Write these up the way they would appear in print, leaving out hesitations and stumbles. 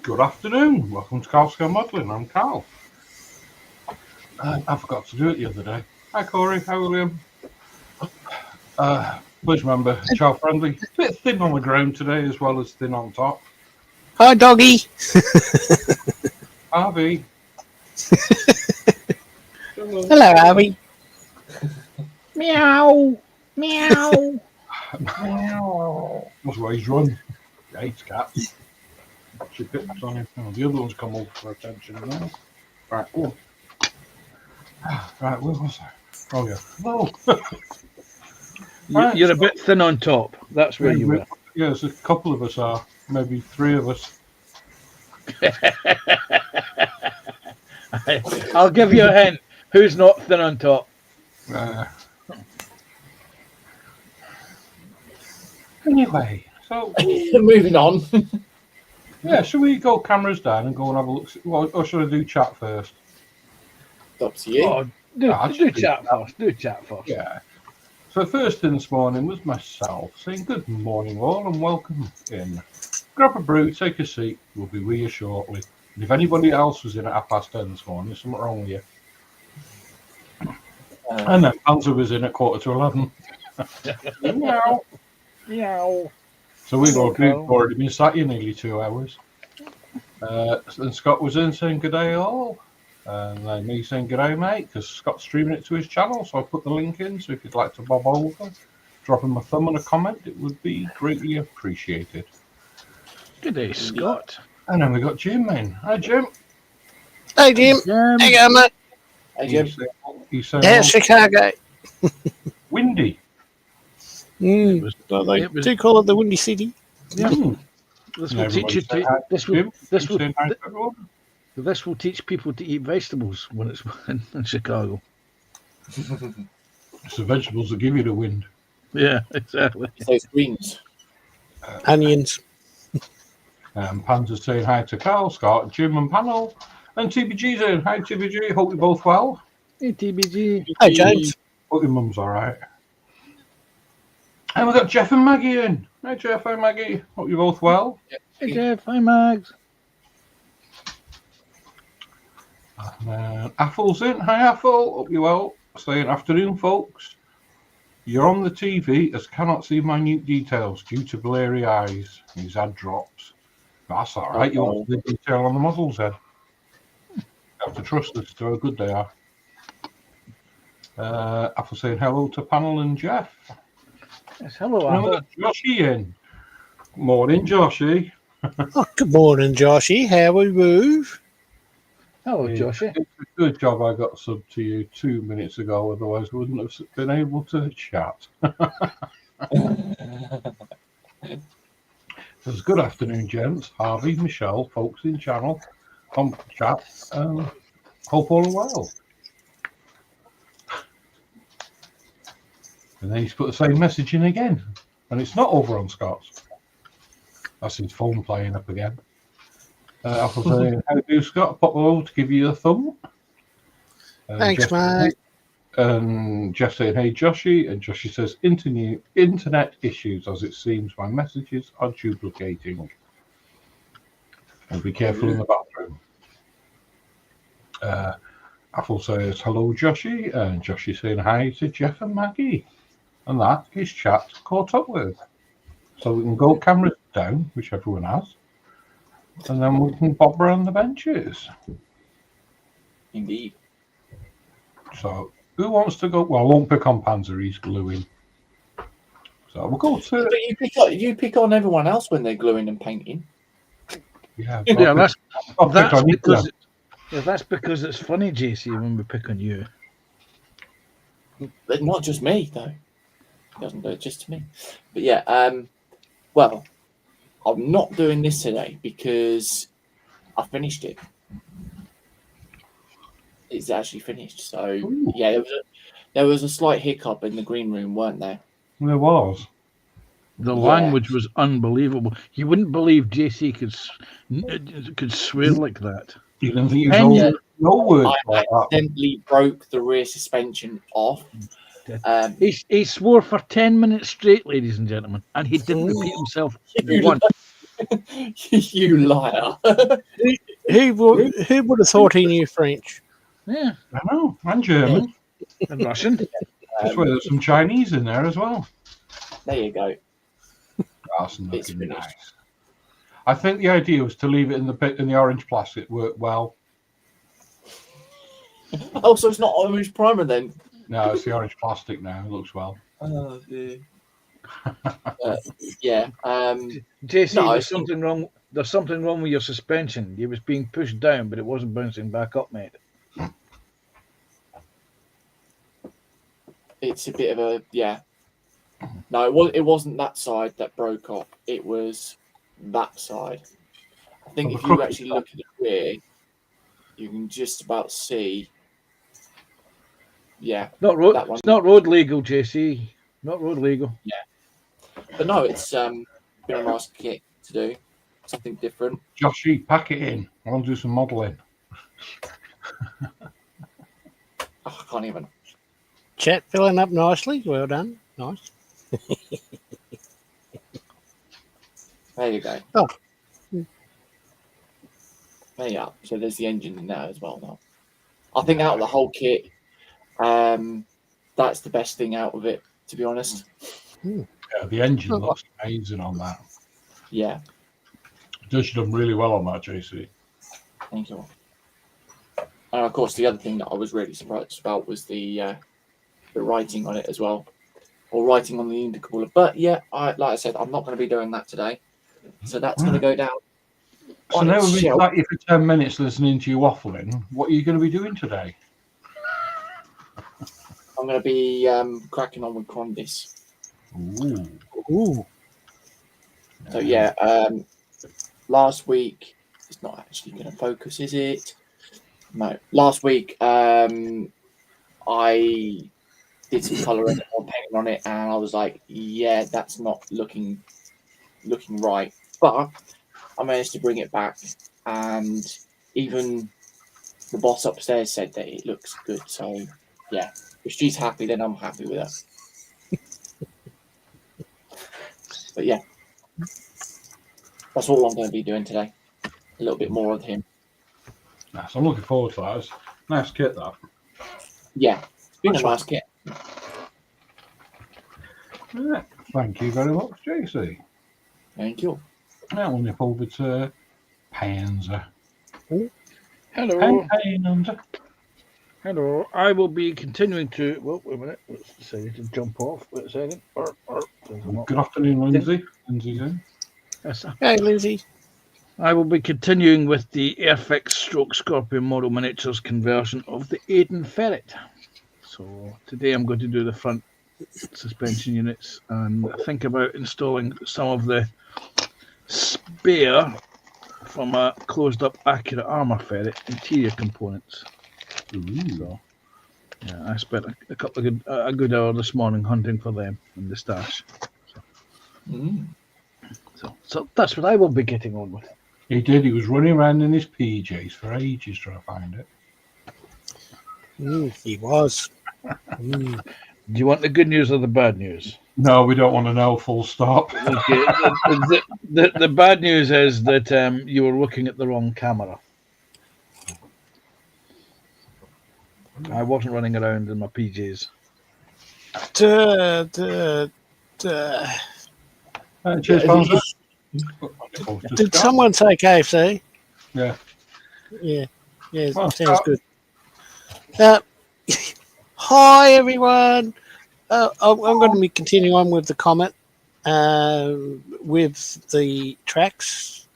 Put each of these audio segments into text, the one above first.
Good afternoon. Welcome to Carl Scale Modelling. I'm Carl. I forgot to do it the other day. Hi, Corey. Hi, William. Please remember, child friendly. Bit thin on the ground today as well as thin on top. Hi, doggy. Harvey. Hello, Harvey. Meow. Meow. Meow. That's why he's run. He hates cats. She pips on him. Oh, the other one's come over for attention now. Right. Oh. Right, where was I? Oh, yeah. No. Right. You're a bit thin on top. That's where you were. Yeah, there's a couple of us are. Maybe three of us. I'll give you a hint. Who's not thin on top? Anyway, so moving on. yeah, should we go cameras down and go and have a look? Or should I do chat first? Up to you. Oh, do chat first. Do chat first. Yeah. So first thing this morning was myself saying good morning all and welcome in. Grab a brew, take a seat. We'll be with you shortly. And if anybody else was in at 10:30 this morning, there's something wrong with you. And then Panzer was in at 11:15. Meow. Meow. So we've already been sat here nearly 2 hours. And Scott was in saying good day all. And then me saying good day, mate, because Scott's streaming it to his channel. So I put the link in. So if you'd like to bob over, drop him a thumb and a comment, it would be greatly appreciated. Good day, Scott. And then we got Jim in. Hi, Jim. Hey, Jim. Hey, go, mate. Hey, Jim. He's saying Yeah, Chicago. windy. Well, they do call it the Windy City. Yeah. Mm. This will teach you this will teach people to eat vegetables when it's in Chicago. It's the vegetables that give you the wind. Yeah, exactly. It's those greens. Onions. Panzer's saying hi to Carl, Scott, Jim, and panel. And TBG saying hi, TBG. Hope you're both well. Hey, TBG. Hi, James. Hope your mum's all right. And we've got Jeff and Maggie in. Hi, Jeff. Hi, Maggie. Hope you're both well. Hey, Jeff. Hi, Mags. Affle's in. Hi, Affle. Hope you're well. Saying afternoon, folks. You're on the TV as cannot see minute details due to blurry eyes. His head drops. That's all right. You want the detail on the model's head. You have to trust us to how good they are. Affle saying hello to panel and Jeff. Yes, hello, And we've Affle. got Joshy in. Morning, Joshy. Oh, good morning, Joshy. How are you? Hello, Joshy. It's a good job I got subbed to you 2 minutes ago, otherwise I wouldn't have been able to chat. Says good afternoon, gents. Harvey, Michelle, folks in channel, chat. Hope all are well. And then he's put the same message in again, and it's not over on Scott's. That's his phone playing up again. Apple saying, how do Scott? Pop over to give you a thumb. Thanks, mate. And Jeff saying, hey, Joshy. And Joshy says, internet issues, as it seems my messages are duplicating. And be careful in the bathroom. Apple says, hello, Joshy. And Joshy saying hi to Jeff and Maggie. And that is chat caught up with. So we can go cameras down, which everyone has. And then we can bob around the benches. Indeed. So, who wants to go? Well, I won't pick on Panzer, he's gluing. So, we'll go to. But you pick on everyone else when they're gluing and painting. Yeah, Yeah, that's that's because it's funny, JC, when we pick on you. But not just me, though. He doesn't do it just to me. But yeah, well, I'm not doing this today because I finished it. It's actually finished. So, yeah, there was a slight hiccup in the green room, weren't there? There was. The language was unbelievable. You wouldn't believe JC could swear like that. You didn't think you was no words I like that. accidentally broke the rear suspension off. He swore for 10 minutes straight, ladies and gentlemen, and he didn't repeat himself once. You liar. Who would have thought he knew French? Yeah, I know, and German. and Russian. I swear there's some Chinese in there as well. There you go. That's It's looking finished. nice. I think the idea was to leave it in the orange plastic. It worked well. Oh, so it's not orange primer then? No, it's the orange plastic now. It looks well. Oh, dear. Yeah. JC, No, there's something wrong. There's something wrong with your suspension. It was being pushed down, but it wasn't bouncing back up, mate. It's a bit of a No, it wasn't that side that broke off. It was that side. I think Oh, if the you crooked actually look at the rear, you can just about see. Yeah, Not road. That one. It's not road legal, JC. Not road legal. but no, it's been a nice kit to do. Something different. Joshy, pack it in. I want to do some modelling. Oh, I can't even. Chat filling up nicely. Well done. Nice. There you go. Oh. There you are. So there's the engine in there as well now. I think out of the whole kit, that's the best thing out of it, to be honest. Yeah, the engine Oh. looks amazing on that. Yeah, You've done really well on that, JC. thank you. And of course, the other thing that I was really surprised about was the writing on it as well, or writing on the intercooler. But yeah, like I said, I'm not going to be doing that today, so that's going to go down. So on now its we've been shelf. sat here for 10 minutes listening to you waffling. What are you going to be doing today? I'm going to be cracking on with Crondis. Ooh. Ooh. So yeah, last week it's not actually going to focus, is it? No. Last week I did some colouring or painting on it, and I was like, yeah, that's not looking right. But I managed to bring it back, and even the boss upstairs said that it looks good. So yeah, if she's happy, then I'm happy with her. But yeah, that's all I'm going to be doing today. A little bit more of him. Nice. I'm looking forward to that. It's a nice kit, that. Yeah, it's been a That's nice kit. Yeah. Thank you very much, JC. Thank you. Now we'll nip over to Panzer. Hello. Panzer. Hello. I will be continuing to. Well, wait a minute. Let's say to jump off. Wait a second. Good afternoon, Lindsay. Lindsay's in. Yes, Hey, Lindsay. I will be continuing with the Airfix Stroke Scorpion Model Miniatures conversion of the Aiden Ferret. So today I'm going to do the front suspension units and think about installing some of the spare from a closed-up Accurate Armour Ferret interior components. So, yeah, I spent a good hour this morning hunting for them in the stash. So that's what I will be getting on with. He did. He was running around in his PJs for ages trying to find it. He was. Mm. Do you want the good news or the bad news? No, we don't want to know. Full stop. Okay. The bad news is that you were looking at the wrong camera. I wasn't running around in my PJs. Cheers, Panzer. Did someone say KFC? Yeah. Yeah. Well, Sounds good. Hi, everyone. I'm going to be continuing on with the comment with the tracks.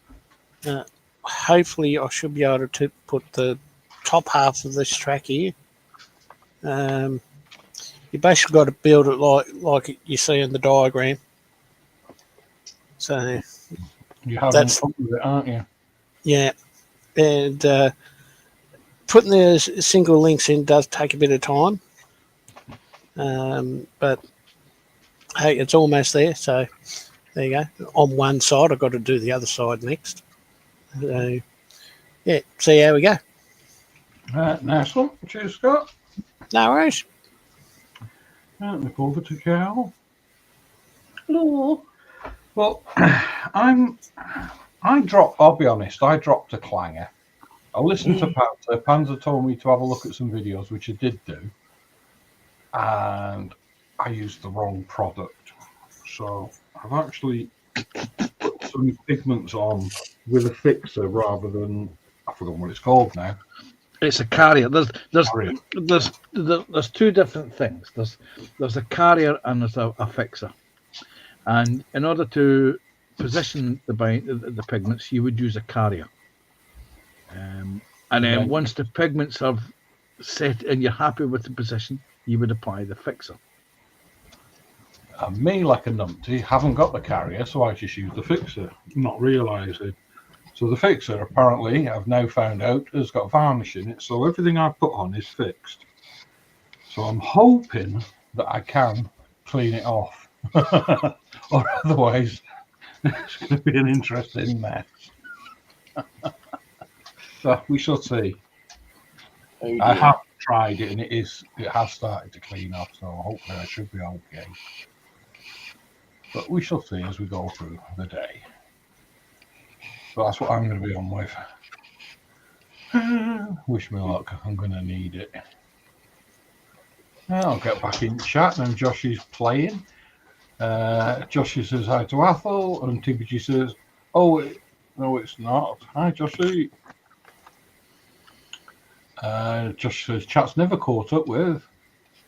Hopefully, I should be able to put the top half of this track here. You basically got to build it like you see in the diagram. So You're having That's- fun with it, aren't you? yeah, and putting the single links in does take a bit of time, but hey, it's almost there. So there you go. On one side, I've got to do the other side next. So yeah, see how we go. Nice one. Cheers, Scott. No worries. Nip over to Cal. Hello. Well, I'll be honest, I dropped a clanger. I listened to Panzer. Panzer told me to have a look at some videos, which I did do. And I used the wrong product. So I've actually put some pigments on with a fixer rather than, I forgot what it's called now. It's a carrier. There's Carrier. two different things. There's a carrier and there's a fixer. And in order to position the pigments, you would use a carrier. And then Right. once the pigments are set and you're happy with the position, you would apply the fixer. And me, like a numpty, haven't got the carrier, so I just use the fixer, not realising. So the fixer, apparently, I've now found out, has got varnish in it, so everything I put on is fixed. So I'm hoping that I can clean it off. Or otherwise, it's going to be an interesting mess. So we shall see. Oh, dear. I have tried it, and it has started to clean off, so hopefully I should be okay. But we shall see as we go through the day. So that's what I'm going to be on with. Wish me luck. I'm going to need it. I'll get back in chat now. Josh is playing. Josh says hi to Athel, and TBG says, "Oh, no, it's not." Hi, Joshy. Josh says, "Chat's never caught up with,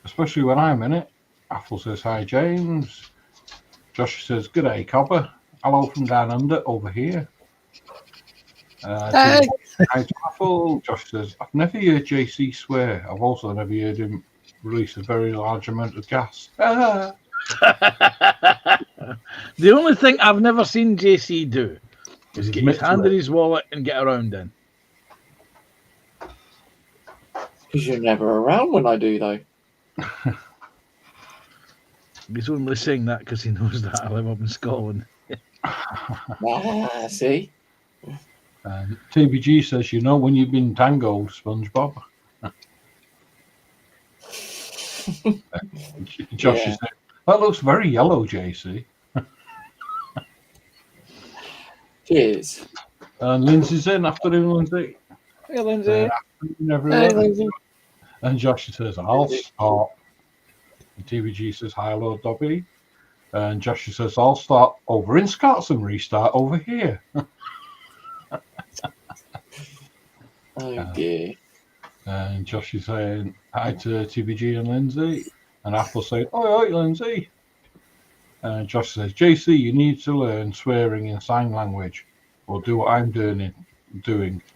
especially when I'm in it." Athel says, "Hi, James." Josh says, "Good day, Copper. Hello from down under over here." Hey. Hi to Athel. Josh says, "I've never heard JC swear. I've also never heard him release a very large amount of gas." The only thing I've never seen JC do is get his hand in his wallet and get around in. Because you're never around when I do, though. He's only saying that because he knows that I live up in Scotland. See? TBG says, "You know when you've been tangled, SpongeBob." Josh is saying, "That looks very yellow, JC." Cheers. And Lindsay's in. Afternoon, Lindsay. Hey, Lindsay. Afternoon, everyone. Hey, Lindsay. And Josh says, "I'll start." And TBG says, "Hi, Lord Dobby." And Josh says, "I'll start over in Scots and restart over here." Oh, dear. And Josh is saying hi to TBG and Lindsay. And Apple saying, "Oi, oi, Lindsay." And Josh says, "JC, you need to learn swearing in sign language, or do what I'm doing.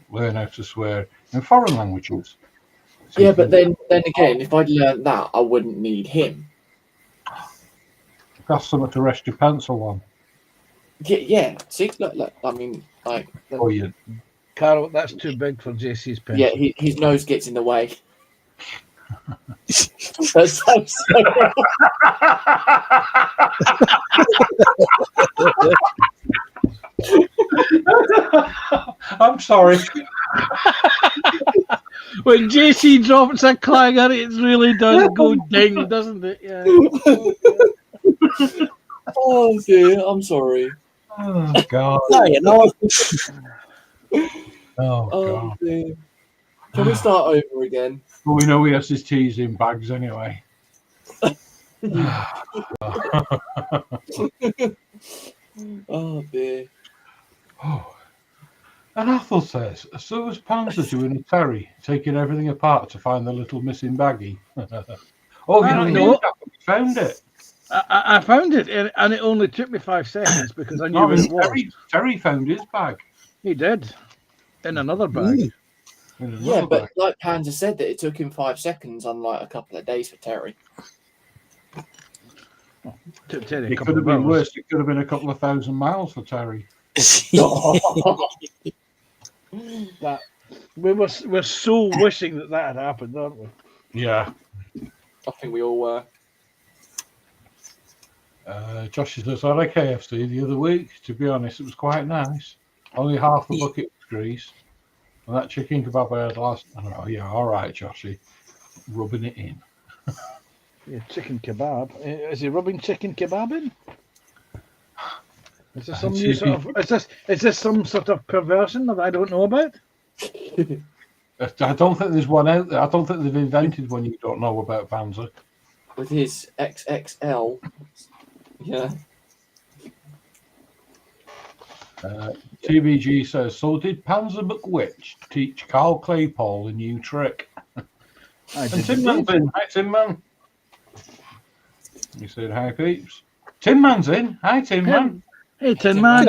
Learn how to swear in foreign languages." So Yeah, but then again, if I'd learned that, I wouldn't need him. that's something to rest your pencil on. Yeah. See, look. I mean, like, Oh, yeah. Carol, that's too big for JC's pen. yeah, his nose gets in the way. That sounds so wrong. I'm sorry. When JC drops a clanger, it really does go ding, doesn't it? Yeah. Oh dear, I'm sorry. Oh, God. No, you're not. Oh, Oh God. dear. Can we start over again? Well, we know he has his teas in bags anyway. Oh dear. Oh. And Athel says, "So was Panzer doing a Terry, taking everything apart to find the little missing baggie?" Oh, you I know, don't know. we found it. I found it, and it only took me 5 seconds because I knew where it was. Terry found his bag. He did. In another bag. In another Yeah, but bag. like Panzer said, that it took him 5 seconds, unlike a couple of days for Terry. Took Terry a It couple could have of been hours. worse. It could have been a couple of 1,000 miles for Terry. That we're so wishing that had happened, aren't we? Yeah. I think we all were. Josh says, "I had KFC the other week. To be honest, it was quite nice. Only half the bucket was grease. And that chicken kebab I had last." Oh, yeah, all right, Joshy. Rubbing it in. Yeah, chicken kebab. Is he rubbing chicken kebab in? Is this some new sort of? Is this some sort of perversion that I don't know about? I don't think there's one out there. I don't think they've invented one you don't know about, Panzer. With his XXL. Yeah. TBG says, so did Panzer McWitch teach Carl Claypole a new trick? I And did Tin Man's indeed. in. Hi, Tin Man. He said, hi, peeps. Tin Man's in. Hi, Tin Man. Hey, Tin Man.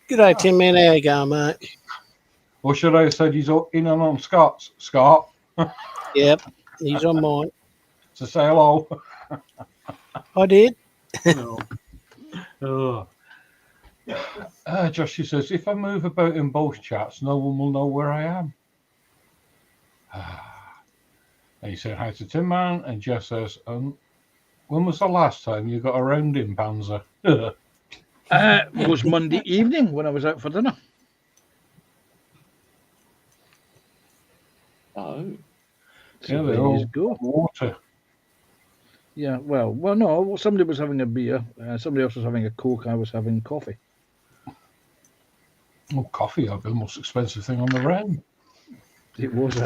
G'day, Tim Man. How you going, mate? Or should I have said he's in on Scott's? Scott, Yep, he's on mine. to say hello. I did. Oh. Josh, he says, if I move about in both chats, no one will know where I am. And he said hi to Tin Man, and Jeff says, when was the last time you got around in, Panzer? It was Monday evening when I was out for dinner. Oh. So Yeah, there they're all you go. water. Yeah, well, no. Somebody was having a beer. Somebody else was having a Coke. I was having coffee. Oh, coffee, the most expensive thing on the round. It was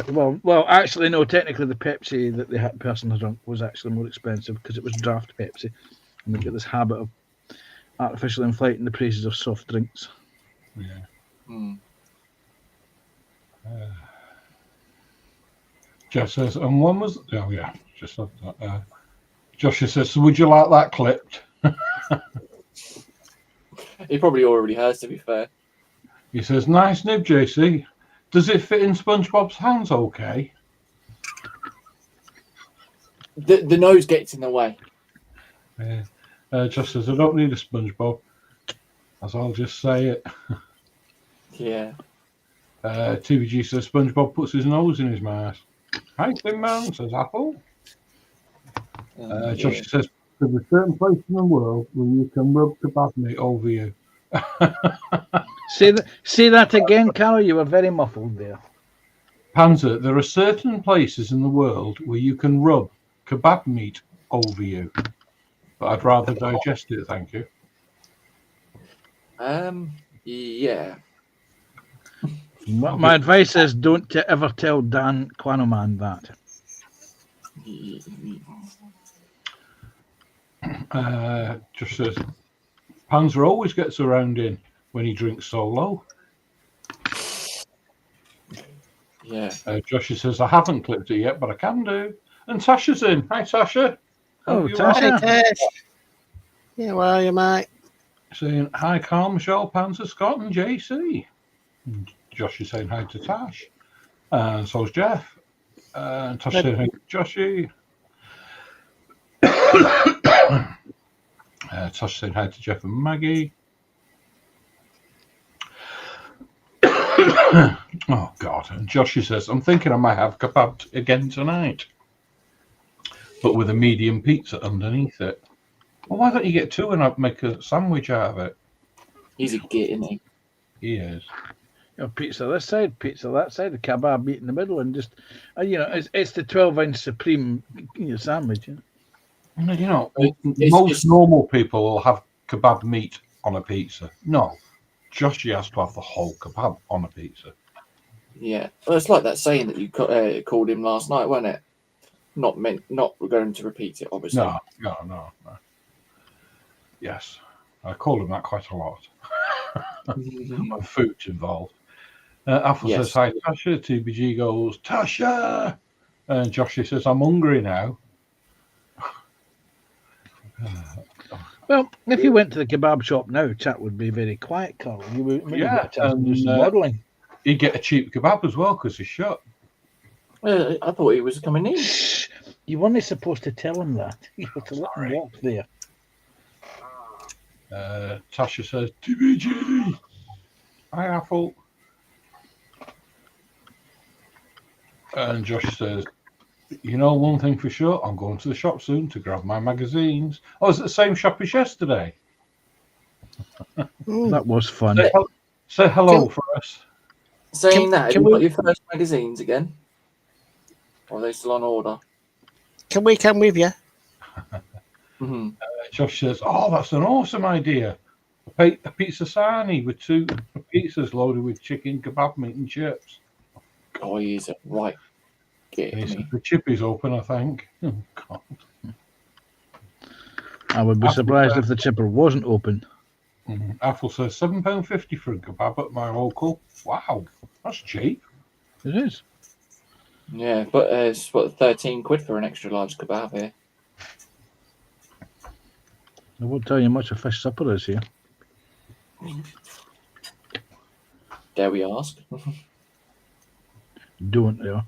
well. Actually, no. Technically, the Pepsi that the person had drunk was actually more expensive because it was draft Pepsi, and they get this habit of artificially inflating the prices of soft drinks. Yeah. Hmm. Jeff says, and one was, oh yeah, just said that. Josh says, so would you like that clipped? He probably already has, to be fair. He says, nice nib, JC. Does it fit in SpongeBob's hands okay? The nose gets in the way. Josh says, I don't need a SpongeBob, as I'll just say it. Yeah. TVG says, SpongeBob puts his nose in his mouth. Hi, Tin Man, says Apple. Josh says, there's a certain place in the world where you can rub kebab meat over you. Say that again, Carol. You were very muffled there. Panzer, there are certain places in the world where you can rub kebab meat over you. But I'd rather digest it, thank you. Yeah. My advice is don't ever tell Dan Quanoman that. Just says, Panzer always gets around in when he drinks solo. Yeah. Josh says, I haven't clipped it yet, but I can do. And Tasha's in. Hi, Tasha. Oh, Hope you Tasha. Hey, are. Tash. Yeah, how are you, mate? Saying, hi, Carl, Michelle, Panzer, Scott, and JC. And Josh is saying hi to Tash. And so's Jeff. And Tash saying hi to Joshy. Tash saying hi to Jeff and Maggie. Oh, God. And Joshy says, I'm thinking I might have kebab again tonight, but with a medium pizza underneath it. Well, why don't you get two and I'd make a sandwich out of it? He's a git, isn't he? He is. You know, pizza this side, pizza that side, the kebab meat in the middle, and just it's the 12-inch supreme sandwich. You know? You know, It's most just- normal people will have kebab meat on a pizza. No, Joshy has to have the whole kebab on a pizza. Yeah. Well, it's like that saying that you called him last night, wasn't it? Not going to repeat it, obviously. No. Yes, I call him that quite a lot. When food's involved. Apple Yes. says, hi, Tasha. TBG goes, Tasha! And Joshy says, I'm hungry now. Well, if you went to the kebab shop now, chat would be very quiet, Carl. You would maybe Yeah, get a chance to do and, some modelling. He'd get a cheap kebab as well because he's shut. I thought he was coming in. Shh! You weren't supposed to tell him that. You were to let him walk there. Tasha says, TBG! Hi, Apple. And Josh says, you know one thing for sure, I'm going to the shop soon to grab my magazines. Oh, is it the same shop as yesterday? That was fun. Say hello for us. Saying that, have can you got we- your first magazines again? Or are they still on order? Can we come with you? Mm-hmm. Josh says, oh, that's an awesome idea. a pizza sarnie with 2 pizzas loaded with chicken, kebab meat, and chips. Oh, he's a right. Get And he said me. the chippy's open, I think. Oh, God. I would be surprised if the chipper wasn't open. Apple says £7.50 for a kebab at my local. Wow, that's cheap. It is. Yeah, but it's what 13 quid for an extra large kebab here. I won't tell you much a fish supper is here. Dare we ask? Don't there.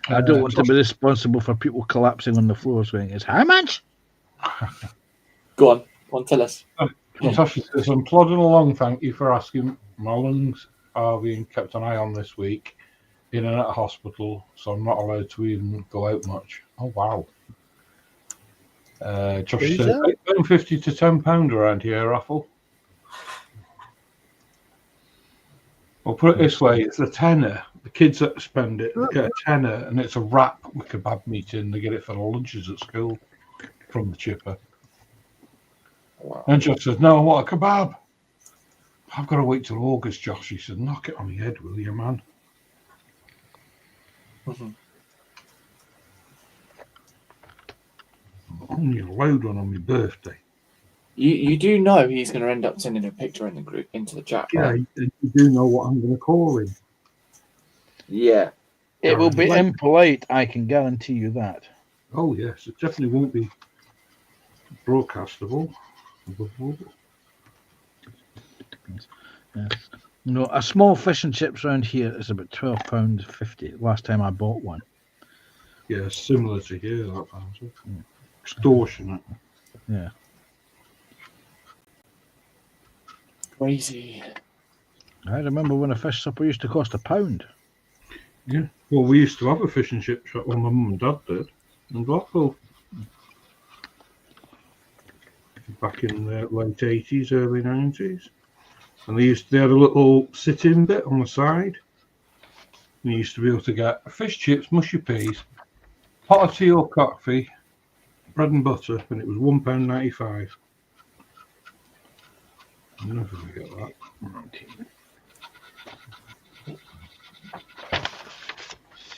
I don't want to be responsible for people collapsing on the floor saying, it's how much? Go on, tell us. Natasha says, I'm plodding along, thank you for asking. My lungs are being kept an eye on this week, in and out of hospital, so I'm not allowed to even go out much. Oh, wow. Josh Who's says, that? £8.50 to £10 around here, Raffle. Well, put it this way, it's a tenner. The kids that spend it, they get a tenner, and it's a wrap with kebab meat in. They get it for the lunches at school from the chipper. Wow. And Josh says, no, what a kebab. I've got to wait till August, Josh. He said, knock it on the head, will you, man? Only allowed one on my birthday. You do know he's going to end up sending a picture in the group into the chat, Yeah, right? you do know what I'm going to call him. Yeah. It will be impolite, I can guarantee you that. Oh, yes, it definitely won't be broadcastable. Yeah. You know, a small fish and chips around here is about £12.50. Last time I bought one. Yeah, similar to here, that sounds extortionate. Yeah. Crazy. I remember when a fish supper used to cost £1. Yeah. Well, we used to have a fish and chip shop. Well, my mum and dad did in Blackpool. Back in the late 80s, early 90s. And they had a little sit-in bit on the side. And you used to be able to get fish chips, mushy peas, pot of tea or coffee, bread and butter, and it was £1.95. I'll never forget that.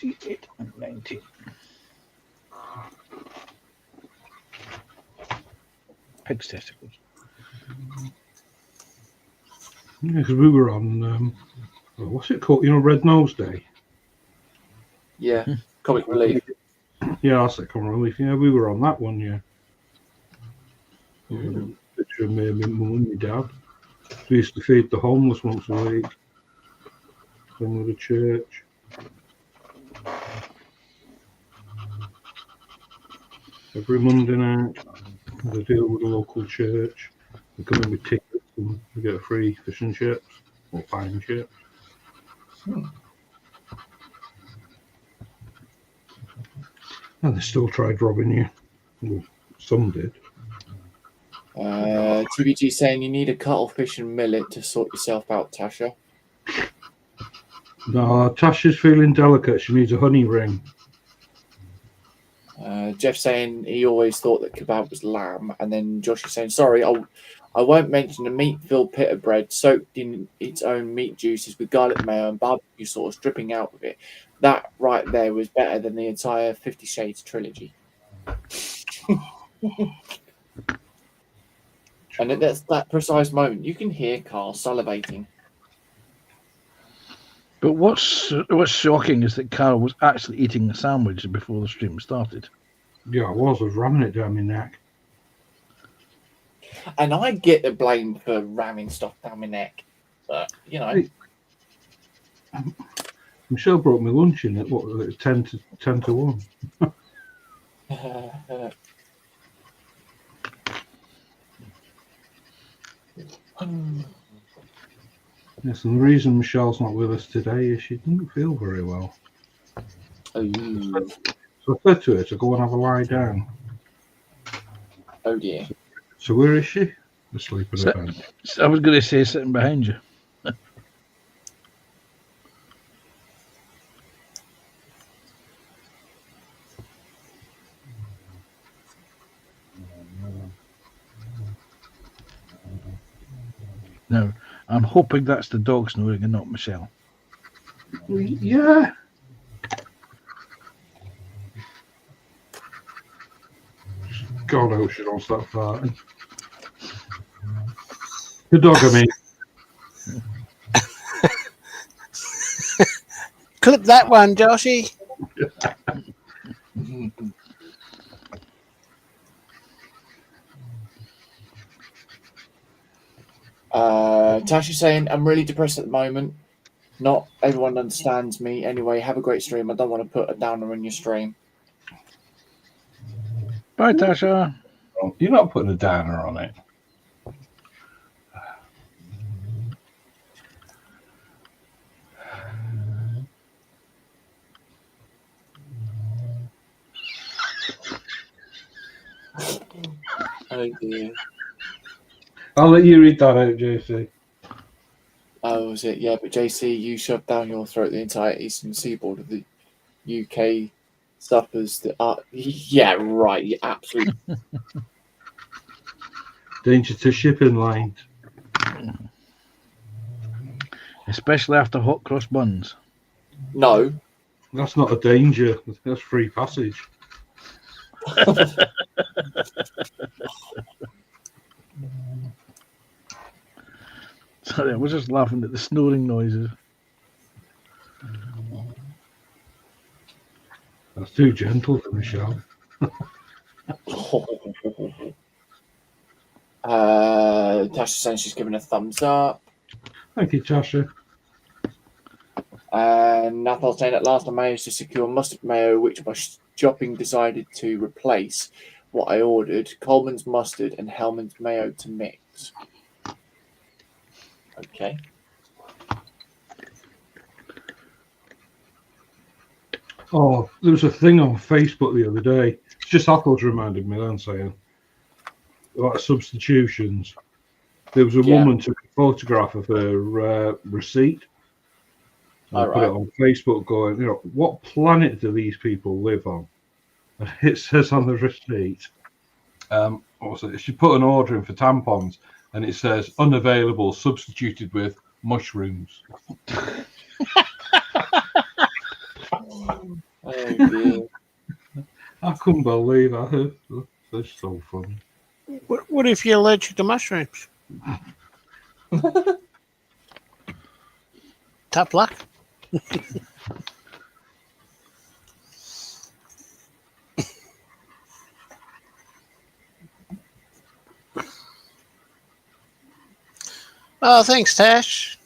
8 and 19. Pig's testicles. Yeah, because we were on, what's it called? You know, Red Nose Day? Yeah. Comic relief. Yeah, that's it, Comic Relief. Yeah, we were on that one, yeah. Picture of me and my mum and my dad. We used to feed the homeless once a week. Then with the church. Every Monday night, they deal with the local church. They come in with tickets and we get a free fish and chips or pie and chips. And they still tried robbing you. Well, some did. TBG saying you need a cuttlefish and millet to sort yourself out, Tasha. No, Tasha's feeling delicate. She needs a honey ring. Jeff saying he always thought that kebab was lamb, and then Josh is saying, sorry, I won't mention a meat-filled pita bread soaked in its own meat juices with garlic mayo and barbecue sauce dripping out of it. That right there was better than the entire 50 Shades trilogy. And at that precise moment, you can hear Carl salivating. But what's shocking is that Carol was actually eating a sandwich before the stream started. Yeah, I was ramming it down my neck. And I get the blame for ramming stuff down my neck. But, you know. Hey, Michelle brought me lunch in at 10 to 1. Yes, and the reason Michelle's not with us today is she didn't feel very well. Oh, So I said to her to go and have a lie down. oh dear. So where is she? Asleep in a bed. I was going to say sitting behind you. Now, I'm hoping that's the dog snoring and not Michelle. Yeah. God, I hope she don't start farting. The dog, I mean. Clip that one, Joshy. Tasha's saying, I'm really depressed at the moment. Not everyone understands me. Anyway, have a great stream. I don't want to put a downer in your stream. Bye, Tasha. You're not putting a downer on it. Oh dear. I'll let you read that out, JC. Oh, was it? Yeah, but JC, you shoved down your throat the entire eastern seaboard of the UK suffers the yeah, right. You absolutely. Danger to shipping lines. Especially after hot cross buns. No. That's not a danger. That's free passage. Sorry, I was just laughing at the snoring noises. That's too gentle for Michelle. Tasha saying she's giving a thumbs up. Thank you, Tasha. Nathal saying at last I managed to secure mustard mayo, which my shopping decided to replace what I ordered: Coleman's mustard and Hellman's mayo to mix. Okay. Oh, there was a thing on Facebook the other day. It's just Apple's reminded me then saying about substitutions. There was a woman took a photograph of her receipt and put it on Facebook going, you know, what planet do these people live on? And it says on the receipt, what was it? She put an order in for tampons and it says unavailable, substituted with mushrooms. Oh dear. I couldn't believe that. That's so funny. What if you're allergic to mushrooms? Tough luck. Oh, thanks, Tash.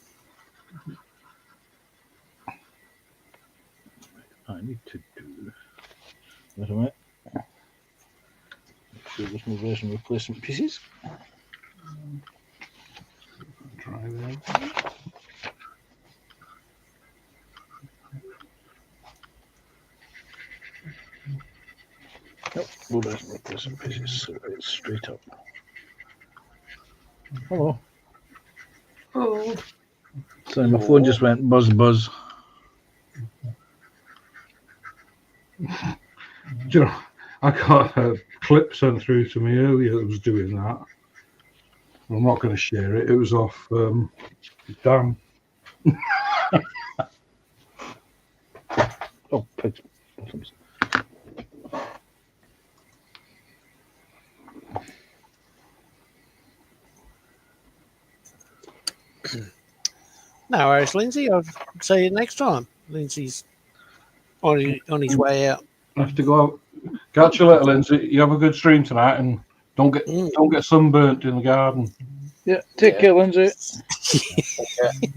I need to do. Wait a minute. Make sure there's no resin replacement pieces. Try that. Nope, no resin replacement pieces, so it's straight up. Hello. Oh. Sorry, my phone just went buzz buzz. Do you know, I got a clip sent through to me earlier that was doing that. I'm not going to share it. It was off Dan. Oh, pigs. No worries, Lindsay. I'll see you next time. Lindsay's on his way out. I have to go out. Catch you later, Lindsay. You have a good stream tonight, and don't get sunburnt in the garden. Yeah, take care, Lindsay.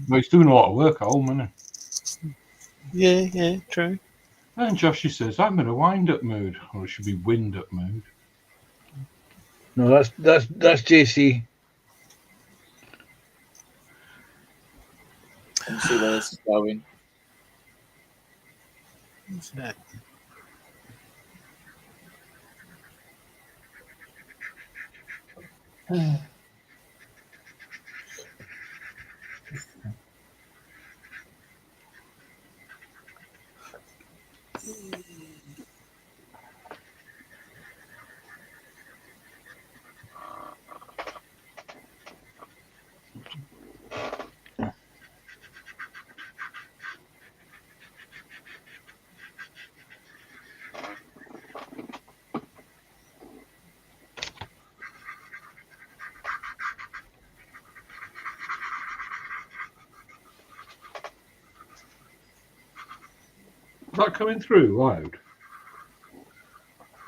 Well, he's doing a lot of work at home, isn't Yeah, true. he? And Joshy says, I'm in a wind-up mood, or it should be wind-up mood. No, that's JC. Let's see where this is going. What's that? that coming through loud?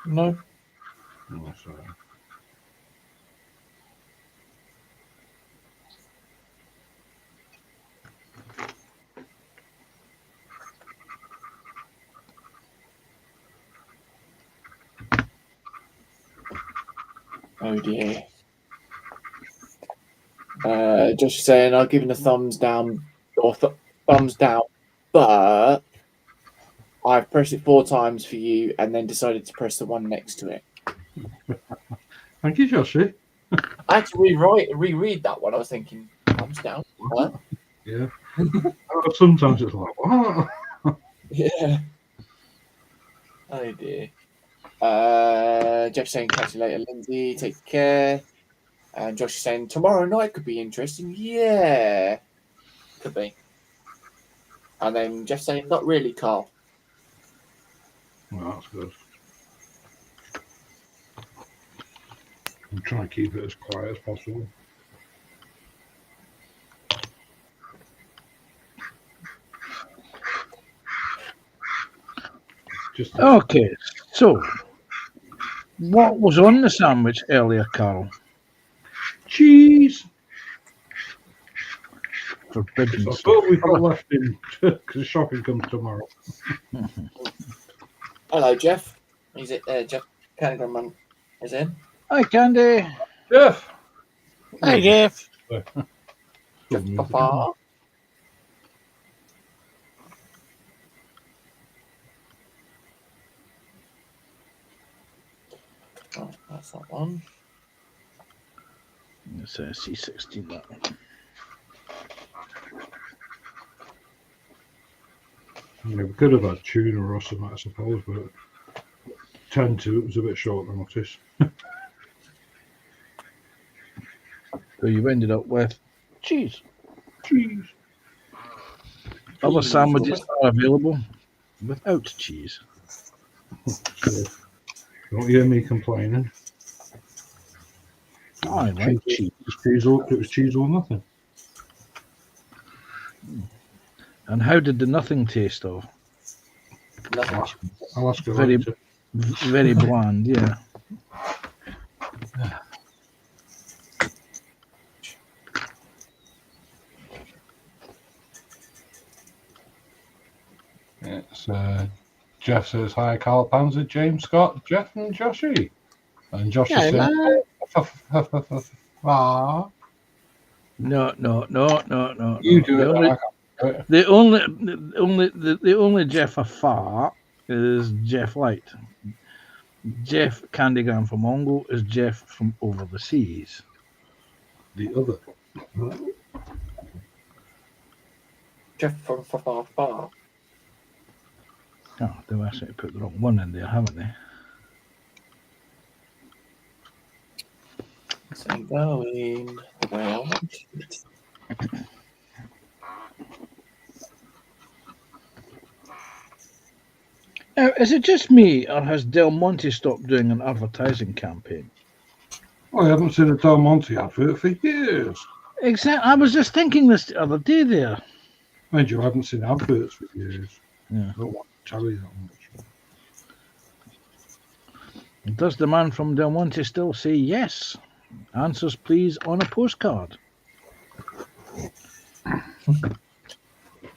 No. Oh, sorry. Oh dear. Josh is saying I've given a thumbs down or thumbs down, but I've pressed it 4 times for you and then decided to press the one next to it. Thank you, Joshy. I had to reread that one. I was thinking, thumbs down. What? Yeah. Sometimes it's like, what? Yeah. Oh dear. Jeff saying catch you later, Lindsay. Take care. And Josh is saying tomorrow night could be interesting. Yeah, could be. And then Jeff saying not really, Carl. Well, that's good. I'm trying to keep it as quiet as possible. Just Okay, so what was on the sandwich earlier, Carl? cheese. Forbidden I stuff. thought we got left in because shopping comes tomorrow. Hello, Jeff. Is it Jeff Canagram is in? Hi, Candy. Jeff. Hey, Jeff. Jeff Papa. Oh, that's that one. It's a C16, that one. Yeah, we could have had tuna or something, I suppose, but 10 to it was a bit short notice. So you've ended up with cheese. Cheese. Other sandwiches are available without cheese. So, don't hear me complaining. I like cheese. It was cheese or nothing. And how did the nothing taste of? Nothing. I'll ask her Very- later. Very bland, yeah. It's Jeff says hi, Carl Panzer, James Scott, Jeff and Joshy. And Josh Yeah, is saying mate. ah. No. You do the it. only, I can't do it. the only Jeff afar is Jeff Light. Jeff Candygram from Mongo is Jeff from over the seas. The other. Jeff from far. Oh, they've actually put the wrong one in there, haven't they? So going the way I want it. Now, is it just me, or has Del Monte stopped doing an advertising campaign? Oh, I haven't seen a Del Monte advert for years. Exactly. I was just thinking this the other day there. Mind you, I haven't seen adverts for years. Yeah. I don't want to tell you that much. Does the man from Del Monte still say yes? Answers, please, on a postcard.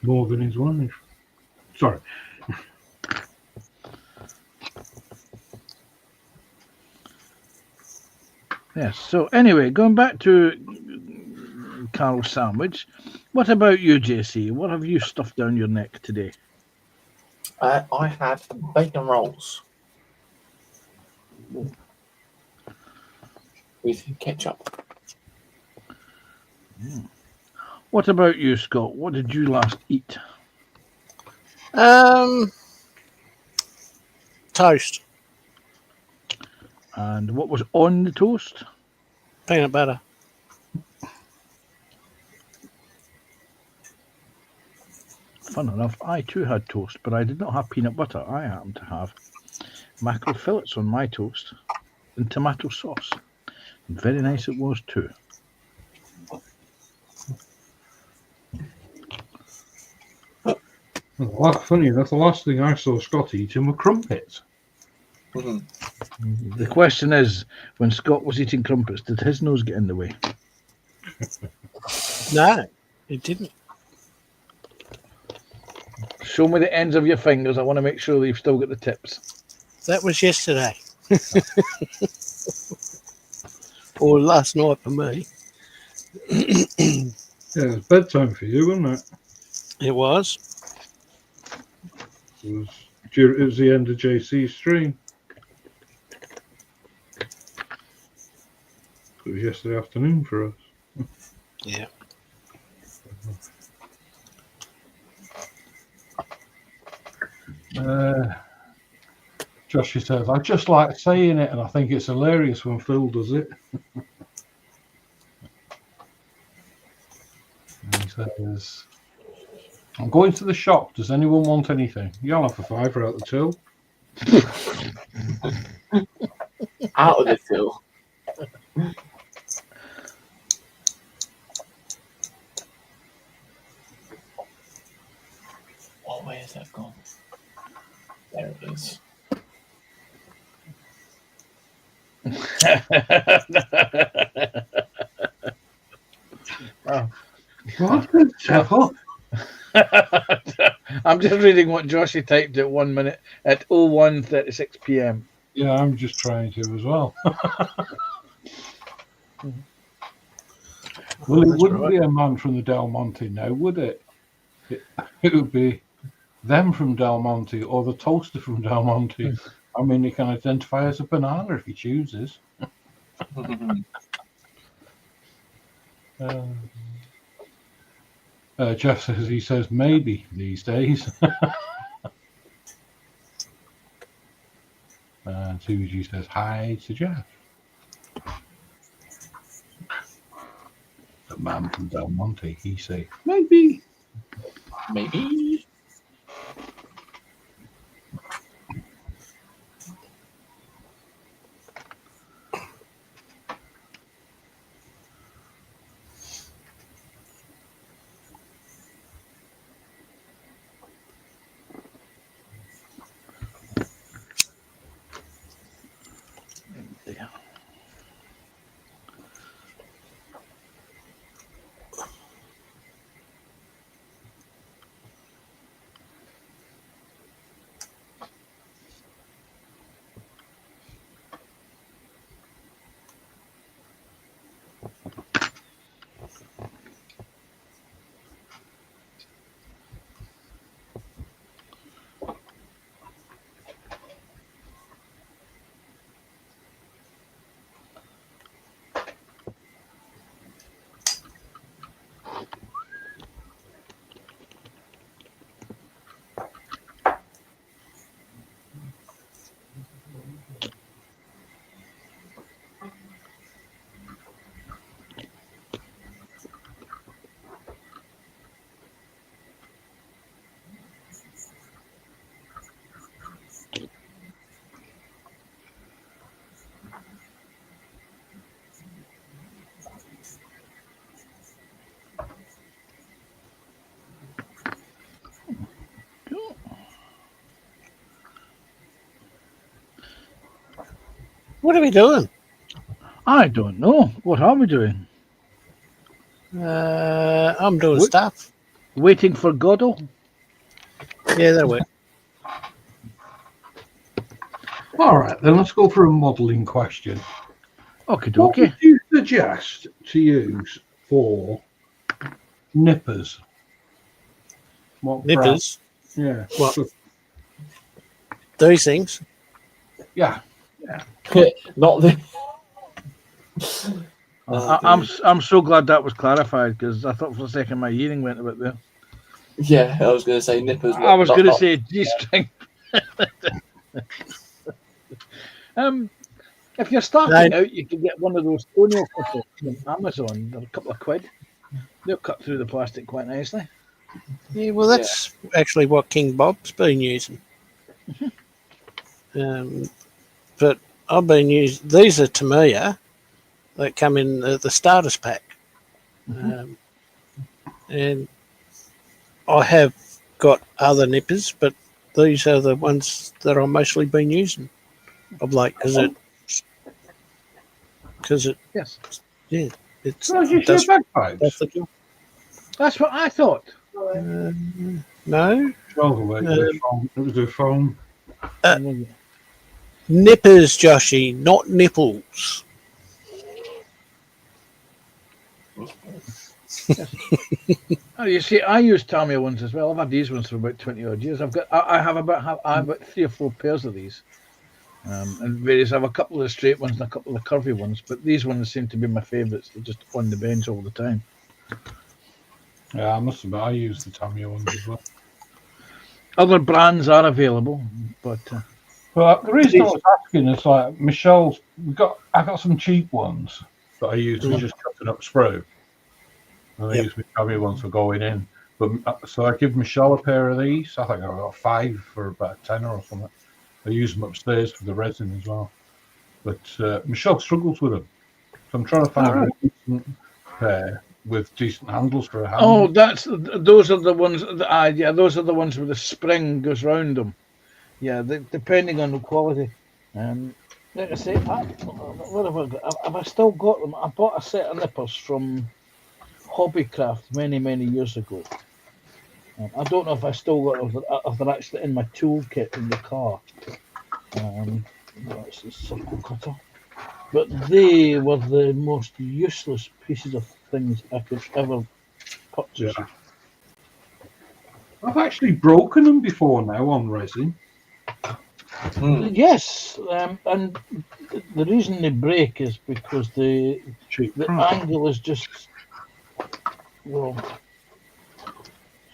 More than his wife. Sorry. Yes. So anyway, going back to Carl's sandwich, what about you, JC? What have you stuffed down your neck today? I had bacon rolls with ketchup. What about you, Scott? What did you last eat? Toast, And what was on the toast? peanut butter. Fun enough, I too had toast, but I did not have peanut butter. I happened to have mackerel fillets on my toast and tomato sauce. Very nice it was too. Well, funny enough, the last thing I saw Scott eating were crumpets. Mhm. The question is, when Scott was eating crumpets, did his nose get in the way? No, it didn't. Show me the ends of your fingers. I want to make sure that you've still got the tips. That was yesterday. Or last night for me. Yeah, it was bedtime for you, wasn't it? It was. It was the end of JC's stream. It was yesterday afternoon for us. Yeah. Josh says, I just like saying it, and I think it's hilarious when Phil does it. And he says, I'm going to the shop. Does anyone want anything? You'll have a fiver out the till. Out of the till. Oh, where has that gone? There it is. What the devil? I'm just reading what Joshy typed at 1 minute at 01:36 p.m. Yeah, I'm just trying to as well. Well, it wouldn't be a man from the Del Monte now, would it? It would be them from Del Monte or the toaster from Del Monte. I mean, he can identify as a banana if he chooses. Jeff says, he says maybe these days. And Susie says hi to Jeff. The man from Del Monte, he say maybe. Maybe. What are we doing? I don't know. What are we doing? I'm doing What? stuff. Waiting for Godel? Yeah, that works. All right, then let's go for a modelling question. Okay, What okay. would you suggest to use for nippers? What brand? Nippers. Yeah. What? These things. Yeah. Not the. I'm so glad that was clarified because I thought for a second my hearing went a bit there. Yeah, I was going to say nippers. I was going to say G-string. If you're starting out, you can get one of those toenail cutters from Amazon. They're a couple of quid. They'll cut through the plastic quite nicely. Yeah, well, that's actually what King Bob's been using. But I've been using, these are Tamiya that come in the starters pack. And I have got other nippers, but these are the ones that I've mostly been using of late because it Yes, it's Well, you does share does bagpipes. the job. that's what I thought. No, Well, wait, it was a phone. nippers, Joshy, not nipples. Oh, you see, I use Tamiya ones as well. I've had these ones for about 20 odd years. I have about 3 or 4 pairs of these. And various. I have a couple of the straight ones and a couple of the curvy ones, but these ones seem to be my favourites. They're just on the bench all the time. Yeah, I must admit, I use the Tamiya ones as well. Other brands are available, but But the reason I was asking is like Michelle's. I got some cheap ones that I use for just cutting up sprue. And I use my Tamiya ones for going in. But so I give Michelle a pair of these. I think I got 5 for about £10 or something. I use them upstairs for the resin as well. But Michelle struggles with them, so I'm trying to find a decent pair with decent handles for a hand. those are the ones. Those are the ones where the spring goes round them. Yeah, depending on the quality. Like I say, what have I got? Have I still got them? I bought a set of nippers from Hobbycraft many years ago. I don't know if I still got them, if they're actually in my toolkit in the car. That's the circle cutter. But they were the most useless pieces of things I could ever purchase. Yeah. I've actually broken them before now on resin. Yes, and the reason they break is because the angle is just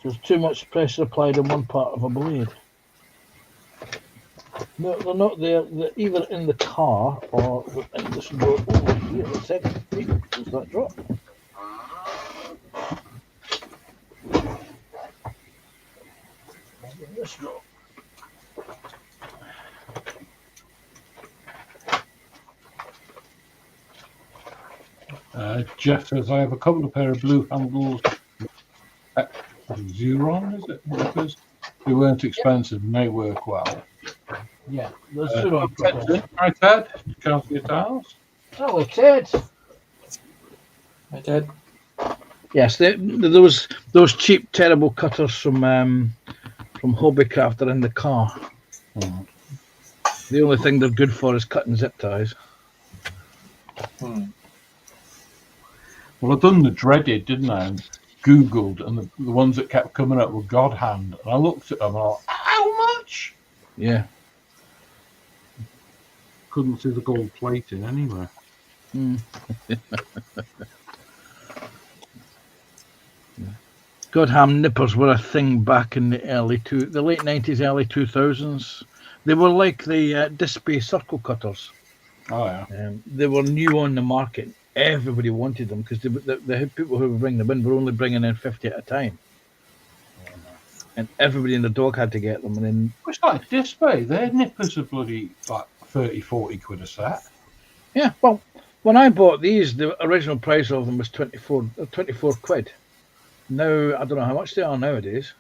there's too much pressure applied on one part of a blade. No, they're not there. They're either in the car or in this door over here. A second. Does that drop? This drop. Jeff says I have a couple of pair of blue handles. Xuron, is it? Nippers. They weren't expensive and they work well. Yeah, there's Xuron. Hi Ted, count your towels. Hello, Ted. Hi, Ted. Yes, those cheap, terrible cutters from Hobbycraft are in the car. The only thing they're good for is cutting zip ties. Well, I've done the dreaded, didn't I? And Googled, and the ones that kept coming up were God Hand. And I looked at them and I thought, how much? Yeah. Couldn't see the gold plating anywhere. Godham nippers were a thing back in the late 90s, early 2000s. They were like the Dispay circle cutters. Oh, yeah. They were new on the market. Everybody wanted them because the people who were bringing them in were only bringing in 50 at a time. And everybody in the dog had to get them. And then It's like Dispay. Their nippers are bloody like 30, 40 quid a set. yeah, well, when I bought these, the original price of them was 24 quid. Now, I don't know how much they are nowadays.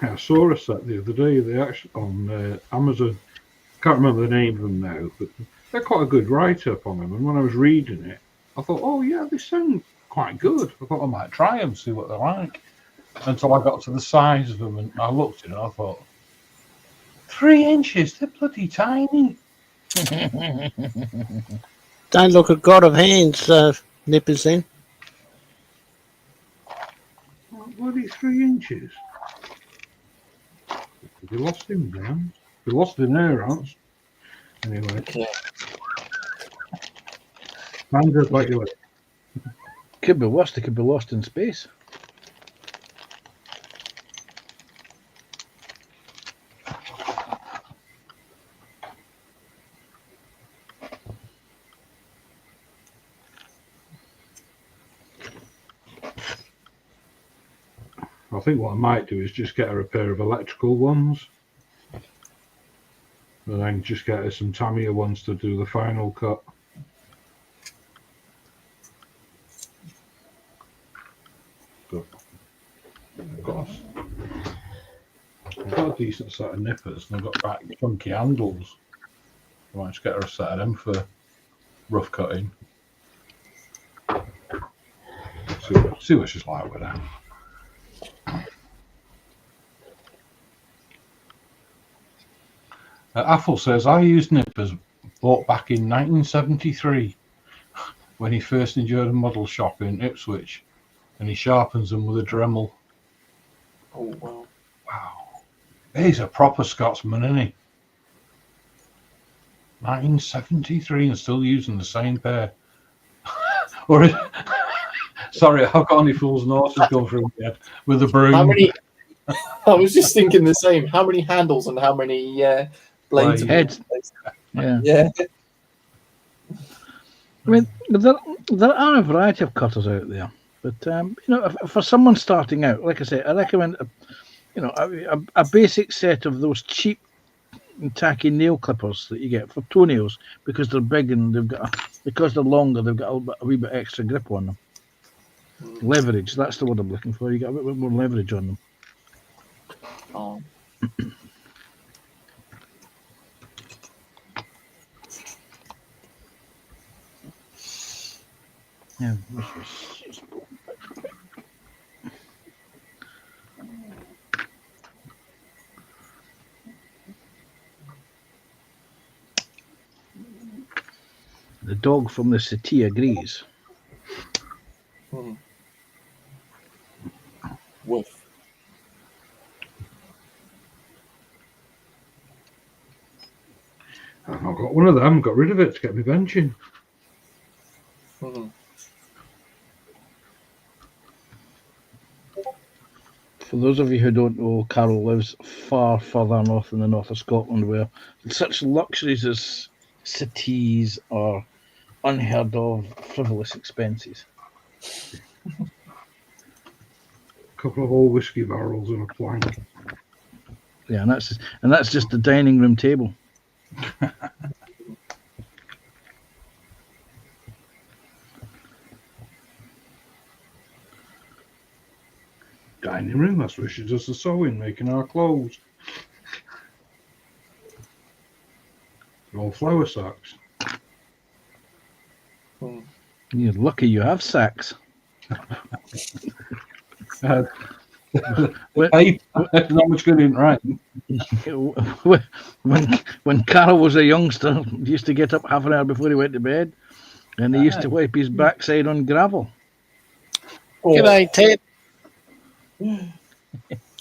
I saw a set the other day. They actually on Amazon. Can't remember the name of them now, but they're quite a good write-up on them. And when I was reading it, I thought, oh yeah, they sound quite good. I thought I might try them, see what they're like. Until I got to the size of them, and I looked at it, and I thought, 3 inches, they're bloody tiny. Don't look at God of Hands nippers then. Bloody 3 inches. They lost him down. They lost the neurons. Anyway. Yeah. Andrew, like you. Could be worse. They could be lost in space. I think what I might do is just get her a pair of electrical ones. And then just get her some Tamiya ones to do the final cut. But, of course, I've got a decent set of nippers and I've got quite funky handles. I might just get her a set of them for rough cutting. See what she's like with that. Affle says, I used nippers bought back in 1973 when he first enjoyed a model shop in Ipswich, and he sharpens them with a Dremel. Oh, wow. Wow. He's a proper Scotsman, isn't he? 1973 and still using the same pair. Or sorry, I've got only fools and horses going through my head with a broom. How many? I was just thinking the same. How many handles and how many blades? Heads. Yeah. Yeah. I mean, there are a variety of cutters out there, but you know, for someone starting out, like I say, I recommend a basic set of those cheap and tacky nail clippers that you get for toenails, because they're big and because they're longer, they've got a wee bit extra grip on them. Leverage, that's the word I'm looking for. You got a bit more leverage on them. Oh. Yeah. The dog from the city agrees. Woof. I've got one of them, got rid of it to get me benching. For those of you who don't know, Carol lives far further north in the north of Scotland, where such luxuries as settees are unheard of, frivolous expenses. A couple of old whiskey barrels and a plank. Yeah, and that's just the dining room table. Dining room, that's where she does the sewing, making our clothes. All flour sacks. You're lucky you have sacks. Hey, not much good in right. When Carol was a youngster, he used to get up half an hour before he went to bed, and he used to wipe his backside on gravel. G'day, Ted.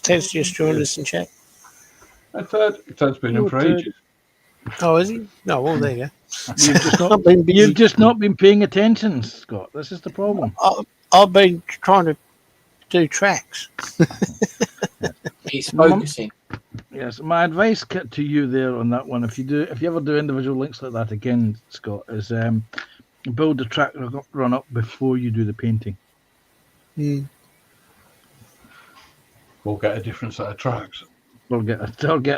Ted's just joined us in chat. Ted's been in for ages. Oh, is he? No, well, there you go. You've just not been paying attention, Scott. This is the problem. I've been trying to do tracks. He's focusing. Yes, my advice to you there on that one, if you ever do individual links like that again, Scott, is build the track run up before you do the painting. We'll get a different set of tracks. Or get a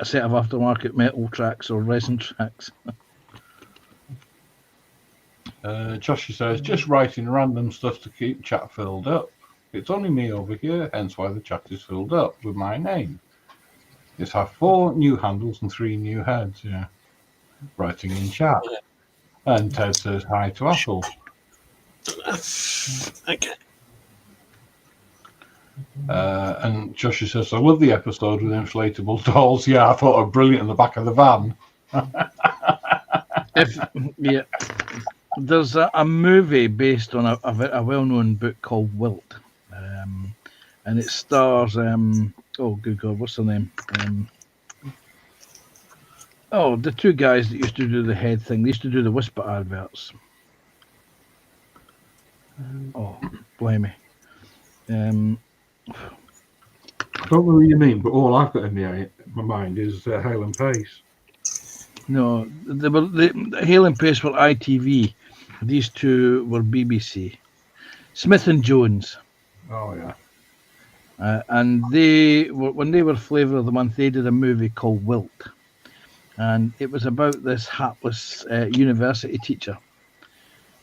set of aftermarket metal tracks or resin tracks. Josh says, just writing random stuff to keep chat filled up. It's only me over here, hence why the chat is filled up with my name. Just have 4 new handles and 3 new heads, yeah. Writing in chat. And Ted says hi to Apple. Okay. And Joshua says, I love the episode with inflatable dolls. Yeah, I thought it was brilliant in the back of the van. There's a movie based on a well-known book called Wilt, and it stars oh good God, what's their name? The 2 guys that used to do the head thing. They used to do the Whisper adverts. Blimey. I don't know what you mean, but all I've got in my mind is Hale and Pace. No, the Hale and Pace were ITV. These 2 were BBC. Smith and Jones. Oh, yeah. And when they were Flavour of the Month, they did a movie called Wilt. And it was about this hapless university teacher.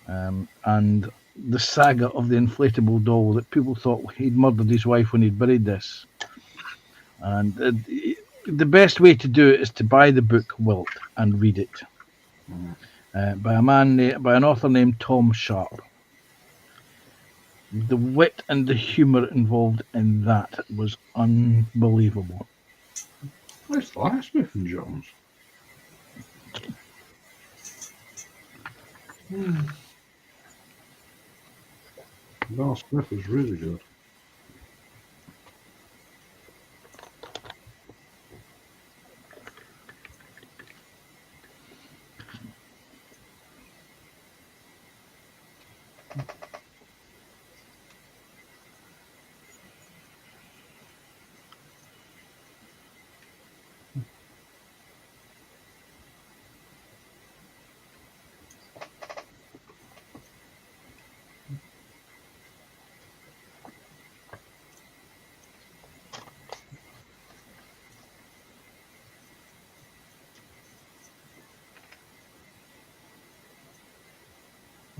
And the saga of the inflatable doll that people thought he'd murdered his wife when he'd buried this. And the best way to do it is to buy the book Wilt and read it by an author named Tom Sharp. The wit and the humour involved in that was unbelievable. Where's the last Smith and Jones? Val Smith was really good.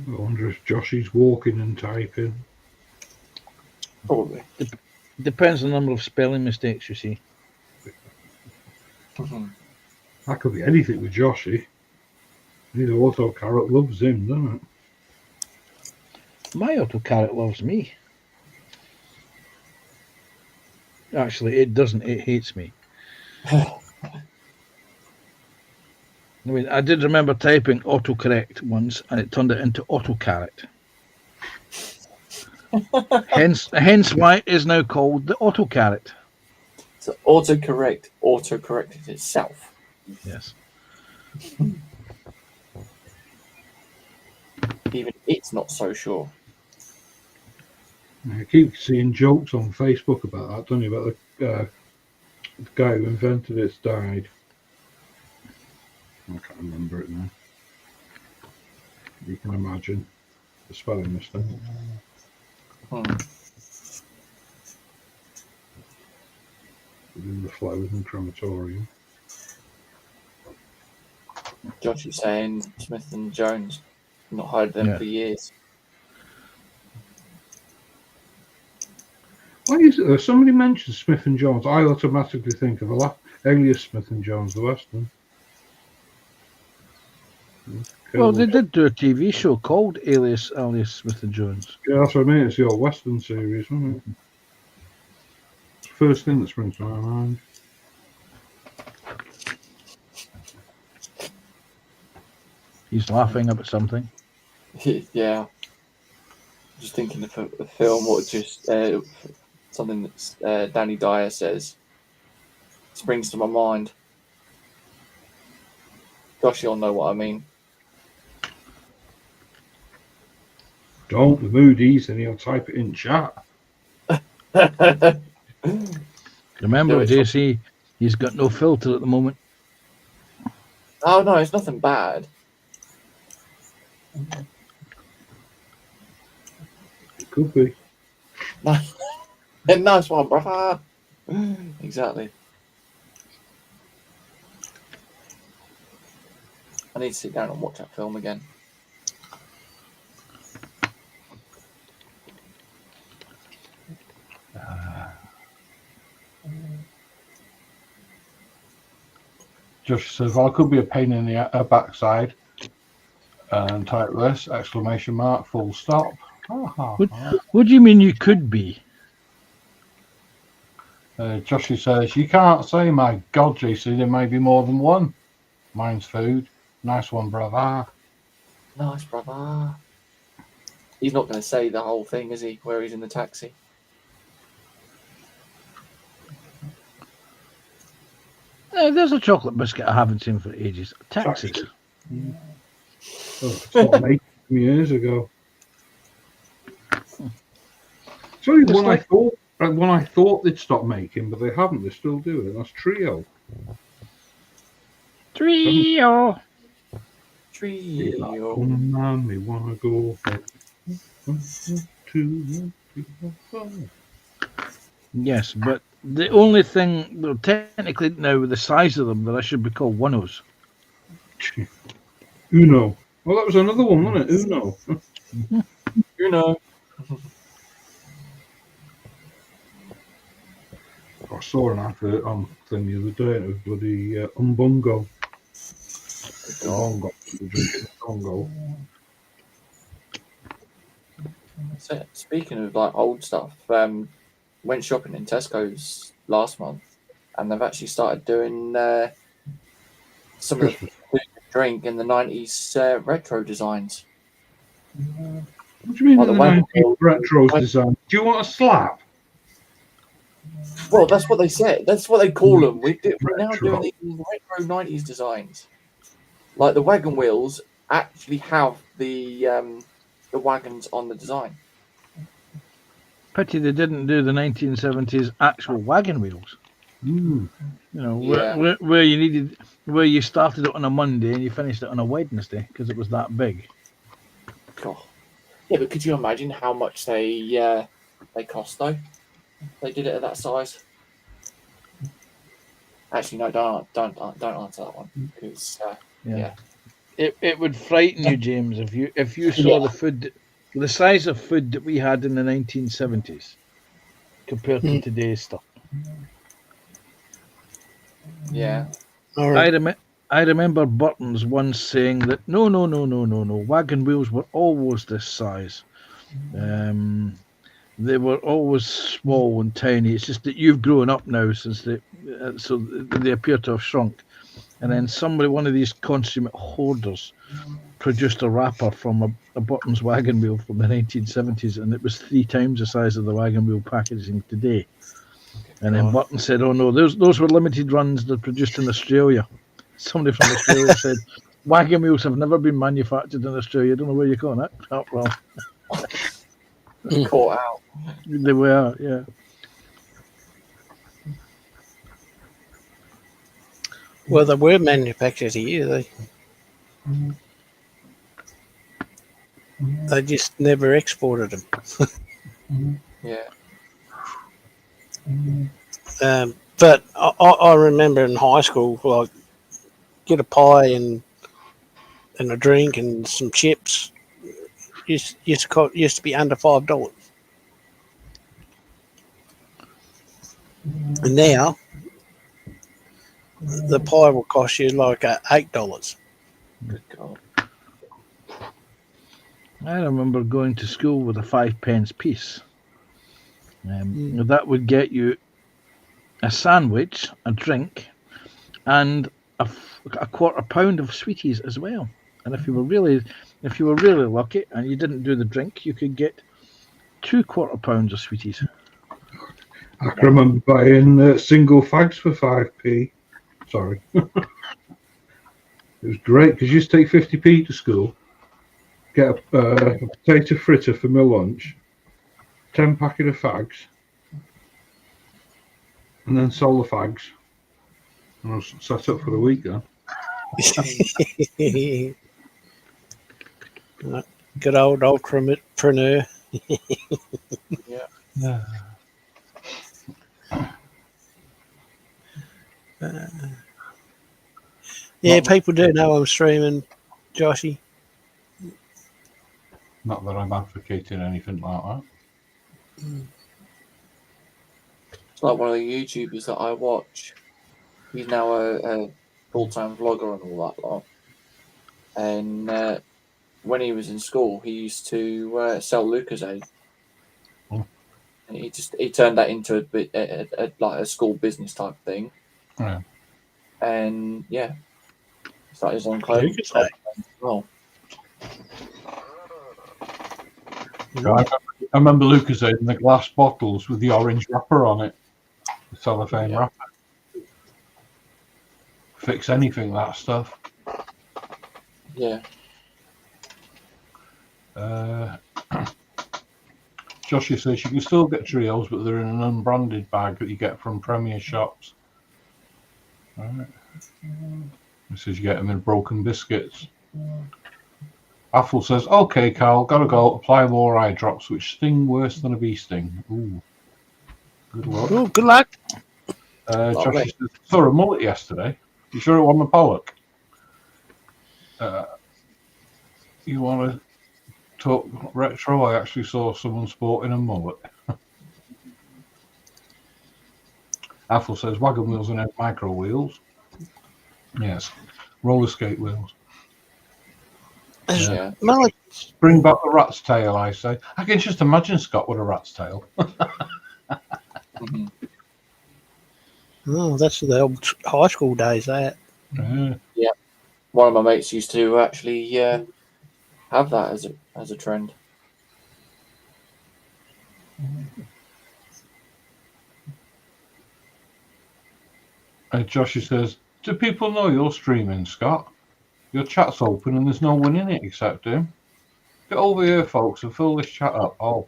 I wonder if Joshy's walking and typing. Probably. Depends on the number of spelling mistakes you see. That could be anything with Joshy. The autocorrect loves him, doesn't it? My autocorrect loves me. Actually, it doesn't. It hates me. I mean, I did remember typing autocorrect once, and it turned it into autocorrect. hence why it is now called the autocorrect. So autocorrected itself. Yes. Even it's not so sure. I keep seeing jokes on Facebook about that, don't you? About the guy who invented it's died. I can't remember it now. You can imagine the spelling mistake. Within the flowers and crematorium. Josh is saying Smith and Jones. Not heard them for years. Why is it that somebody mentions Smith and Jones? I automatically think of Alias Smith and Jones, the Western. Well, they did do a TV show called Alias Smith and Jones. Yeah, that's what I mean. It's the old Western series, isn't it? It's the first thing that springs to my mind. He's laughing about something. Yeah. Just thinking of a film, what just something that Danny Dyer says springs to my mind. Gosh, you'll know what I mean. Don't, the Moody's, and he'll type it in chat. Remember, JC, he's got no filter at the moment. Oh, no, it's nothing bad. It could be. Nice one, brother. Exactly. I need to sit down and watch that film again. Josh says, well, it could be a pain in the backside. And type this, exclamation mark, full stop. What do you mean you could be? Joshy says, you can't say, my God, JC, there may be more than one. Mine's food. Nice one, brother. Nice, brother. He's not going to say the whole thing, is he, where he's in the taxi? There's a chocolate biscuit I haven't seen for ages. Taxis. Oh, stopped making them years ago. It's only one I thought they'd stop making, but they haven't. They still do it. That's Trio. Trio. Mommy wanna go. 1, 2, 3, 4, 5. Yes, but the only thing, well, technically now with the size of them, that I should be called one-os. Uno. Well, that was another one, wasn't it? Uno. You know. I saw an advert on thing the other day. It was bloody Umbongo. Umbongo. Drinking Congo. So, speaking of like old stuff, went shopping in Tesco's last month, and they've actually started doing some of the food and drink in the 90s retro designs. What do you mean Oh, in the the wagon 90s wheel. retros design? Do you want a slap? Well, that's what they said. That's what they call them. We're now Retro. doing these retro 90s designs. Like the wagon wheels actually have the wagons on the design. Pity they didn't do the 1970s actual wagon wheels. Mm. You know, Yeah. where you started it on a Monday and you finished it on a Wednesday because it was that big. God. Yeah, but could you imagine how much they cost though? They did it at that size. Actually, no, don't answer that one because yeah. It would frighten you, James, if you saw Yeah. the food, the size of food that we had in the 1970s compared to today's stuff. Yeah. All right. I remember Burton's once saying that no, wagon wheels were always this size. They were always small and tiny. It's just that you've grown up now since so they appear to have shrunk. And then one of these consummate hoarders, produced a wrapper from a Burton's wagon wheel from the 1970s, and it was 3 times the size of the wagon wheel packaging today. And then Burton said, "Oh no, those were limited runs that produced in Australia." Somebody from Australia said, "Wagon wheels have never been manufactured in Australia." I don't know where you're going at. Oh, well, Caught out. they were, yeah. Well, they were manufactured here. They just never exported them. Yeah. But I remember in high school, like, get a pie and a drink and some chips. Used to be under $5. And now the pie will cost you like $8. Good God. I remember going to school with a 5p piece. That would get you a sandwich, a drink, and a £1/4 of sweeties as well. And if you were really lucky and you didn't do the drink, you could get 2 £1/4 of sweeties. I can remember buying single fags for 5p. Sorry. It was great because you used to take 50p to school, get a potato fritter for my lunch, 10 packet of fags, and then sell the fags. And I was set up for the week then. Good old entrepreneur. Yeah. Yeah, people do know I'm streaming, Joshy. Not that I'm advocating anything like that. It's like one of the YouTubers that I watch. He's now a full-time vlogger and all that lot. And when he was in school, he used to sell Lucozade. Oh. And he turned that into like a school business type thing. Yeah. And yeah, started his own clothing shop as well. I remember Lucozade in the glass bottles with the orange wrapper on it, the cellophane wrapper. Fix anything, that stuff. Yeah. Joshua says you can still get Trios, but they're in an unbranded bag that you get from Premier shops. Right. He says you get them in broken biscuits. Affle says, "Okay, Carl, gotta go. Apply more eye drops, which sting worse than a bee sting." Ooh. Good luck. Oh, good luck. Lovely. Josh says, saw a mullet yesterday. You sure it wasn't a pollock? You want to talk retro? I actually saw someone sporting a mullet. Apple says wagon wheels and micro wheels. Yes, roller skate wheels. Yeah. Mullet. Bring back the rat's tail, I say. I can just imagine Scott with a rat's tail. Mhm. Oh, that's the old high school days, that. One of my mates used to actually have that as a trend. Josh says, do people know you're streaming, Scott? Your chat's open and there's no one in it except him. Get over here, folks, and fill this chat up. Oh,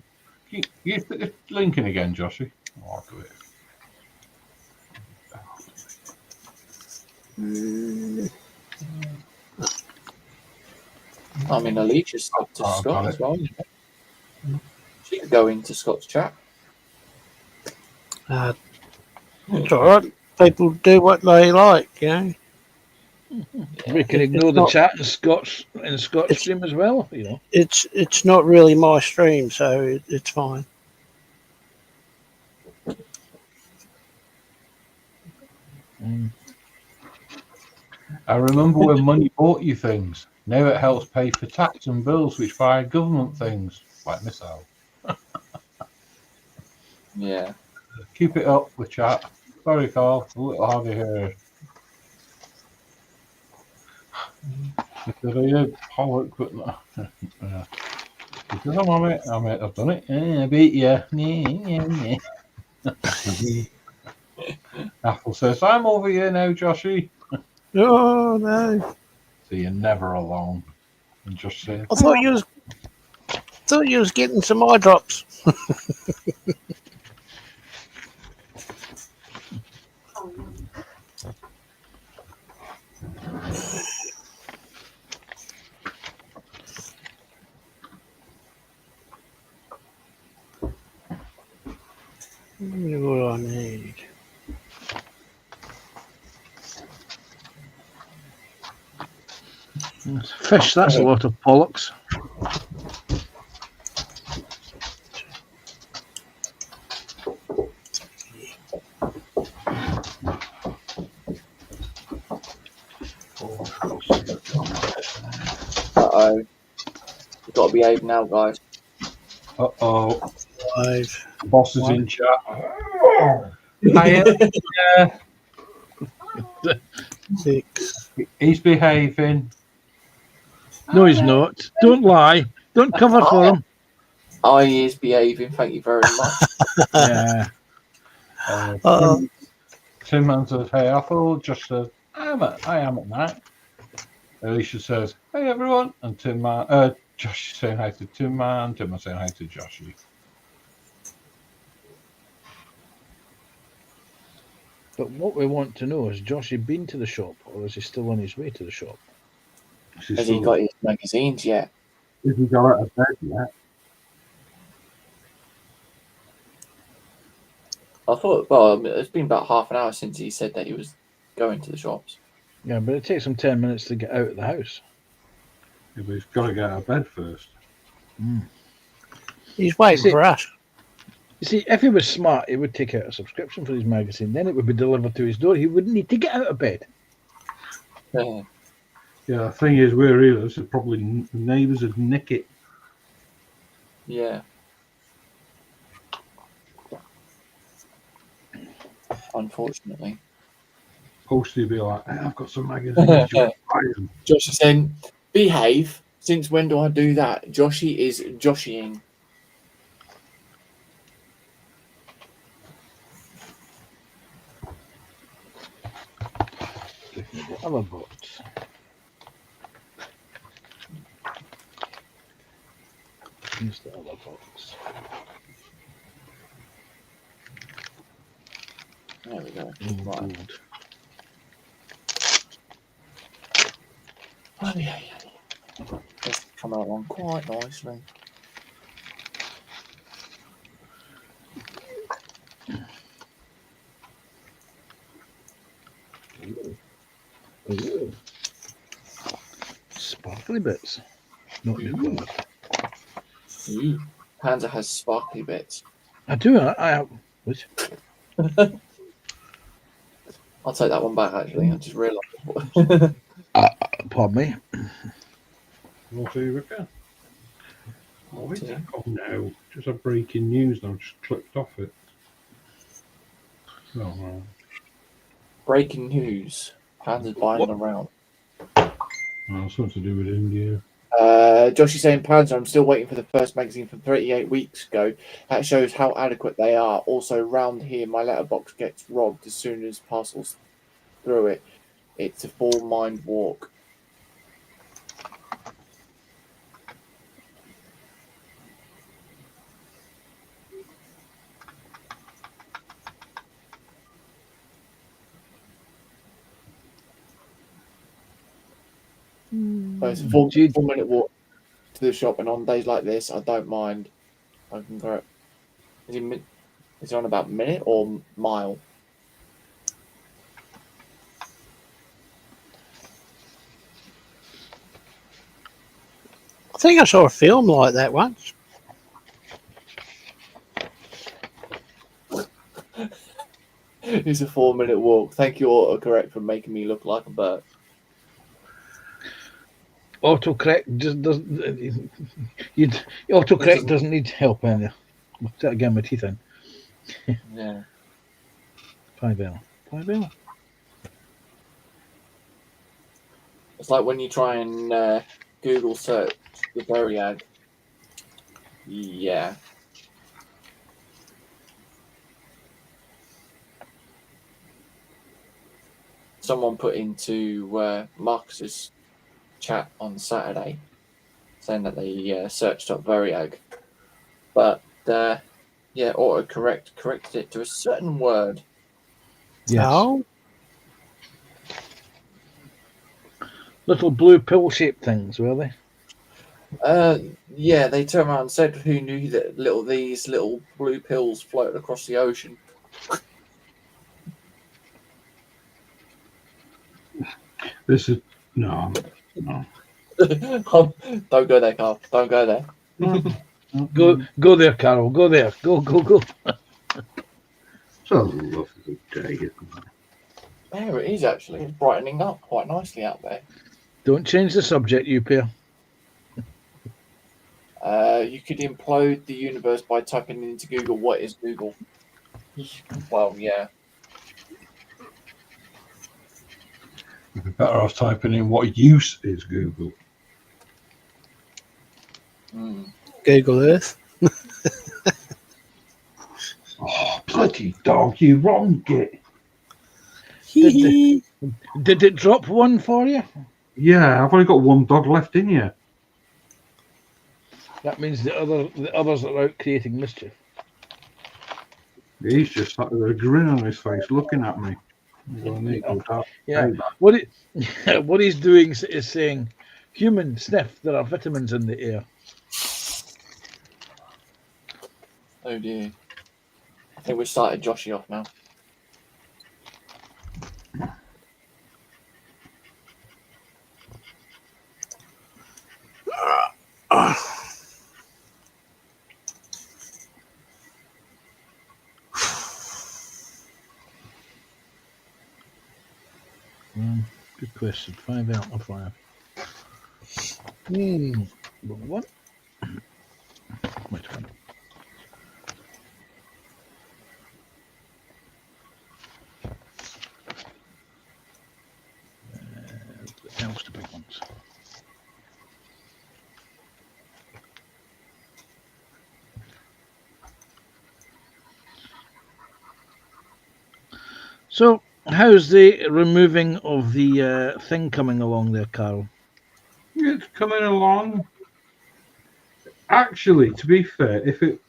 can you put the link in again, Joshy? Oh, I'll do it. I mean, Alicia's up to Oh, Scott got as it. well. She could go into Scott's chat. It's all right. People do what they like, you know. We can It's ignore the not- chat in Scott's It's- stream as well. You know. It's not really my stream, so it's fine. I remember when money bought you things. Now it helps pay for tax and bills which buy government things, like missile. Yeah. Keep it up, the chat. Sorry, Carl, a little hard to hear. He said, I heard Pollock, but no. He says, I'm on it. I've done it. I beat you. Apple says, I'm over here now, Joshy. Oh no! So you're never alone. And Josh said, I thought you was getting some eye drops. What I need. Fish, that's a lot of pollocks. Uh-oh. You've got to behave now, guys. uh-oh, 5, the boss is in chat. Hiya. 6. He's behaving. No, he's not. Don't lie. Don't cover for him. I is behaving. Thank you very much. Yeah. Tim Man says, hey, Apple. Josh says, I am at night. Alicia says, hey, everyone. And Josh is saying hi to Tim Man. Tim Man saying hi to Joshy. But what we want to know is, Joshy been to the shop, or is he still on his way to the shop? Has he got his magazines yet? Has he got out of bed yet? I thought, well, it's been about half an hour since he said that he was going to the shops. Yeah, but it takes him 10 minutes to get out of the house. Yeah, but he's got to get out of bed first. He's waiting for us. You see, if he was smart, he would take out a subscription for his magazine. Then it would be delivered to his door. He wouldn't need to get out of bed. Yeah. Yeah, the thing is, where he lives, probably neighbours would nick it. Yeah. Unfortunately. Posty would be like, hey, I've got some magazines. You want to buy them? Josh is saying, behave. Since when do I do that? Joshy is Joshying. The other box. Here's the other box. There we go. Oh, Right. gold. Oh, yeah. It's come out on quite nicely. Ooh. Sparkly bits. Not nuclear. Ooh. Panzer has sparkly bits. I do. I which I'll take that one back, actually. I just realised. pardon me. What are you looking? Oh, no. Just a breaking news and I've just clicked off it. Oh, no. Breaking news. Panzer's buying around. Oh, something to do with India. Josh is saying, Panzer, I'm still waiting for the first magazine from 38 weeks ago. That shows how adequate they are. Also, round here, my letterbox gets robbed as soon as parcels through it. It's a full mind walk. So it's a four-minute walk to the shop, and on days like this, I don't mind. I can go. Is it on about minute or mile? I think I saw a film like that once. It's a 4-minute walk. Thank you, autocorrect, for making me look like a bird. Autocorrect just doesn't. Autocorrect doesn't need help in there. I'll do it again with teeth in. Yeah. 5L. 5L. It's like when you try and Google search the Variag. Yeah. Someone put into Marcus's chat on Saturday saying that they searched up Variag. But, yeah, autocorrect corrected it to a certain word. Yes. Oh, Little blue pill-shaped things, were they? Yeah, they turned around and said, who knew that these little blue pills floated across the ocean? This is no. Don't go there, Carl. Don't go there. Go there, Carol. Go there. Go. It's a lovely day, isn't it? There it is, actually. It's brightening up quite nicely out there. Don't change the subject, you pair. You could implode the universe by typing into Google, what is Google? Well, yeah. You'd be better off typing in what use is Google. Google Earth. Oh, bloody dog, you wronged it. Did it drop one for you? Yeah, I've only got one dog left in here. That means the others are out creating mischief. He's just sat with a grin on his face looking at me. Yeah. What he's doing is saying, human sniff, there are vitamins in the air. Oh dear. I think we've started Joshy off now. Good question. 5 out of 5. What? Which one? Else the big ones. So, how's the removing of the thing coming along there, Carl? It's coming along. Actually, to be fair, if it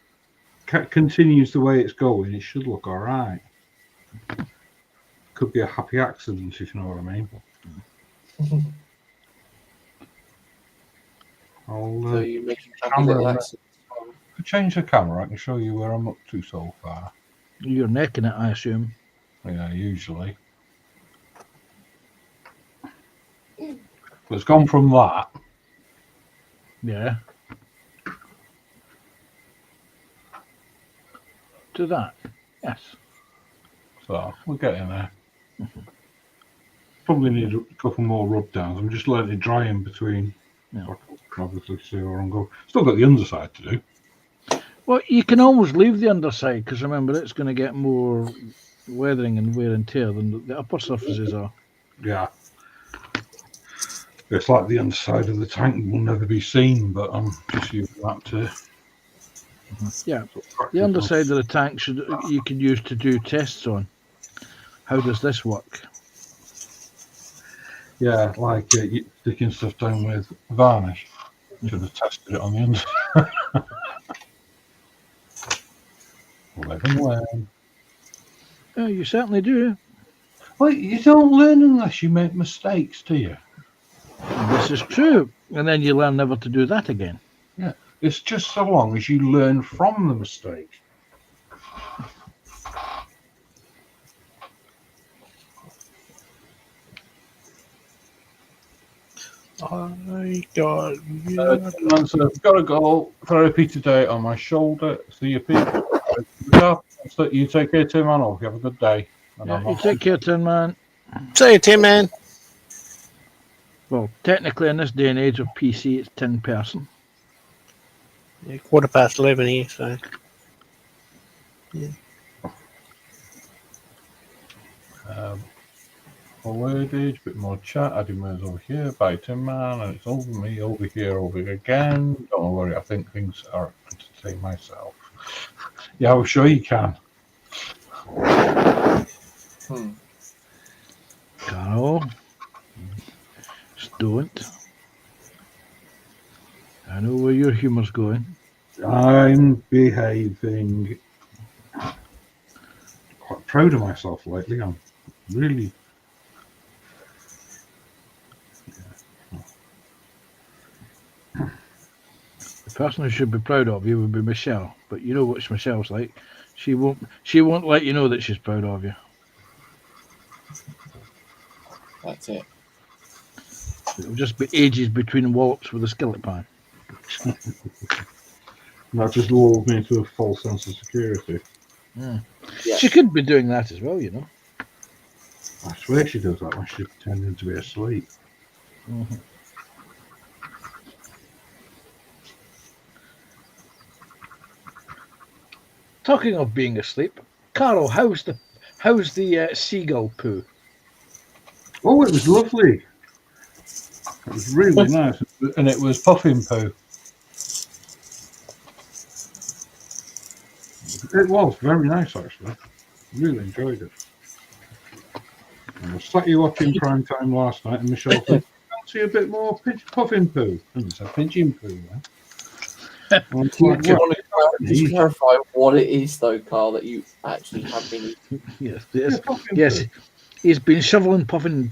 continues the way it's going, it should look all right. Could be a happy accident, if you know what I mean. So you're making camera. To change the camera, I can show you where I'm up to so far. You're necking it, I assume. Yeah, usually. But it's gone from that. Yeah. To that. Yes. So we're getting there. Probably need a couple more rub downs. I'm just letting it dry in between. Yeah. So I can obviously see where I'm going. Still got the underside to do. Well, you can always leave the underside because remember it's going to get more weathering and wear and tear than the upper surfaces are. Yeah. It's like the underside of the tank will never be seen, but I'm just using that to. Yeah. sort of practice The on. underside of the tank you could use to do tests on. How does this work? Yeah, like sticking stuff down with varnish. Should have tested it on the underside. Live and learn. Yeah, you certainly do. Well, you don't learn unless you make mistakes, do you? This is true. And then you learn never to do that again. It's just so long as you learn from the mistake. I got So I've got to go. Therapy today on my shoulder. See you, Pete. You take care, Tim. And all. You have a good day. And Yeah, I'm you off. take care, Tin Man. See you, Tim, man. Well, technically in this day and age of PC, it's 10 person. Yeah, 11:15 here, so. Wordage, bit more chat. Adding words over here. Bye, Tim Man. And it's over me, over here, over again. Don't worry. I think things are entertain myself. Yeah, I'm sure you can. Carol. Just don't. I know where your humour's going. I'm behaving. Quite proud of myself lately. I'm really. The person who should be proud of you would be Michelle, but you know what Michelle's like. She won't let you know that she's proud of you. That's it. It'll just be ages between wallops with a skillet pan. That just lulled me into a false sense of security. Yeah. She could be doing that as well, you know. I swear she does that when she's pretending to be asleep. Mm-hmm. Talking of being asleep, Carol, how's the seagull poo? Oh, it was lovely. It was really nice, and it was puffin poo. It was very nice, actually. Really enjoyed it. And I was sat here watching prime time last night, and Michelle said, "Fancy a bit more puffin poo?" And it's a pigeon poo. Then. Do you want to just clarify what it is, though, Carl, that you actually have been eating? Yes. He's been shoveling puffin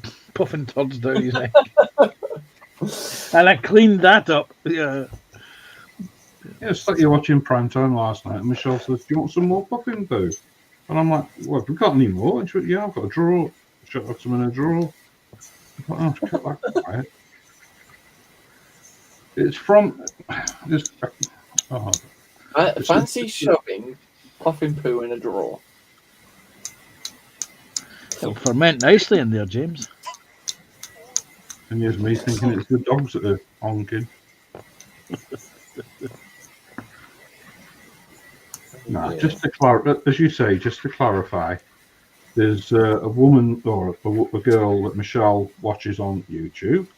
turds down his neck. And I cleaned that up. Yeah. Yeah, I was sat here watching prime time last night, and Michelle said, "Do you want some more puffin poo?" And I'm like, "Well, have we got any more?" And she went, "Yeah, I've got a drawer." She had some in a drawer. I thought, "Oh, keep that quiet." It's from this. Oh, Fancy shoving puffin poo in a drawer. It'll ferment nicely in there, James. and here's me thinking it's the dogs that are honking. Nah, just to clarify, as you say, just to clarify, there's a woman or a girl that Michelle watches on YouTube,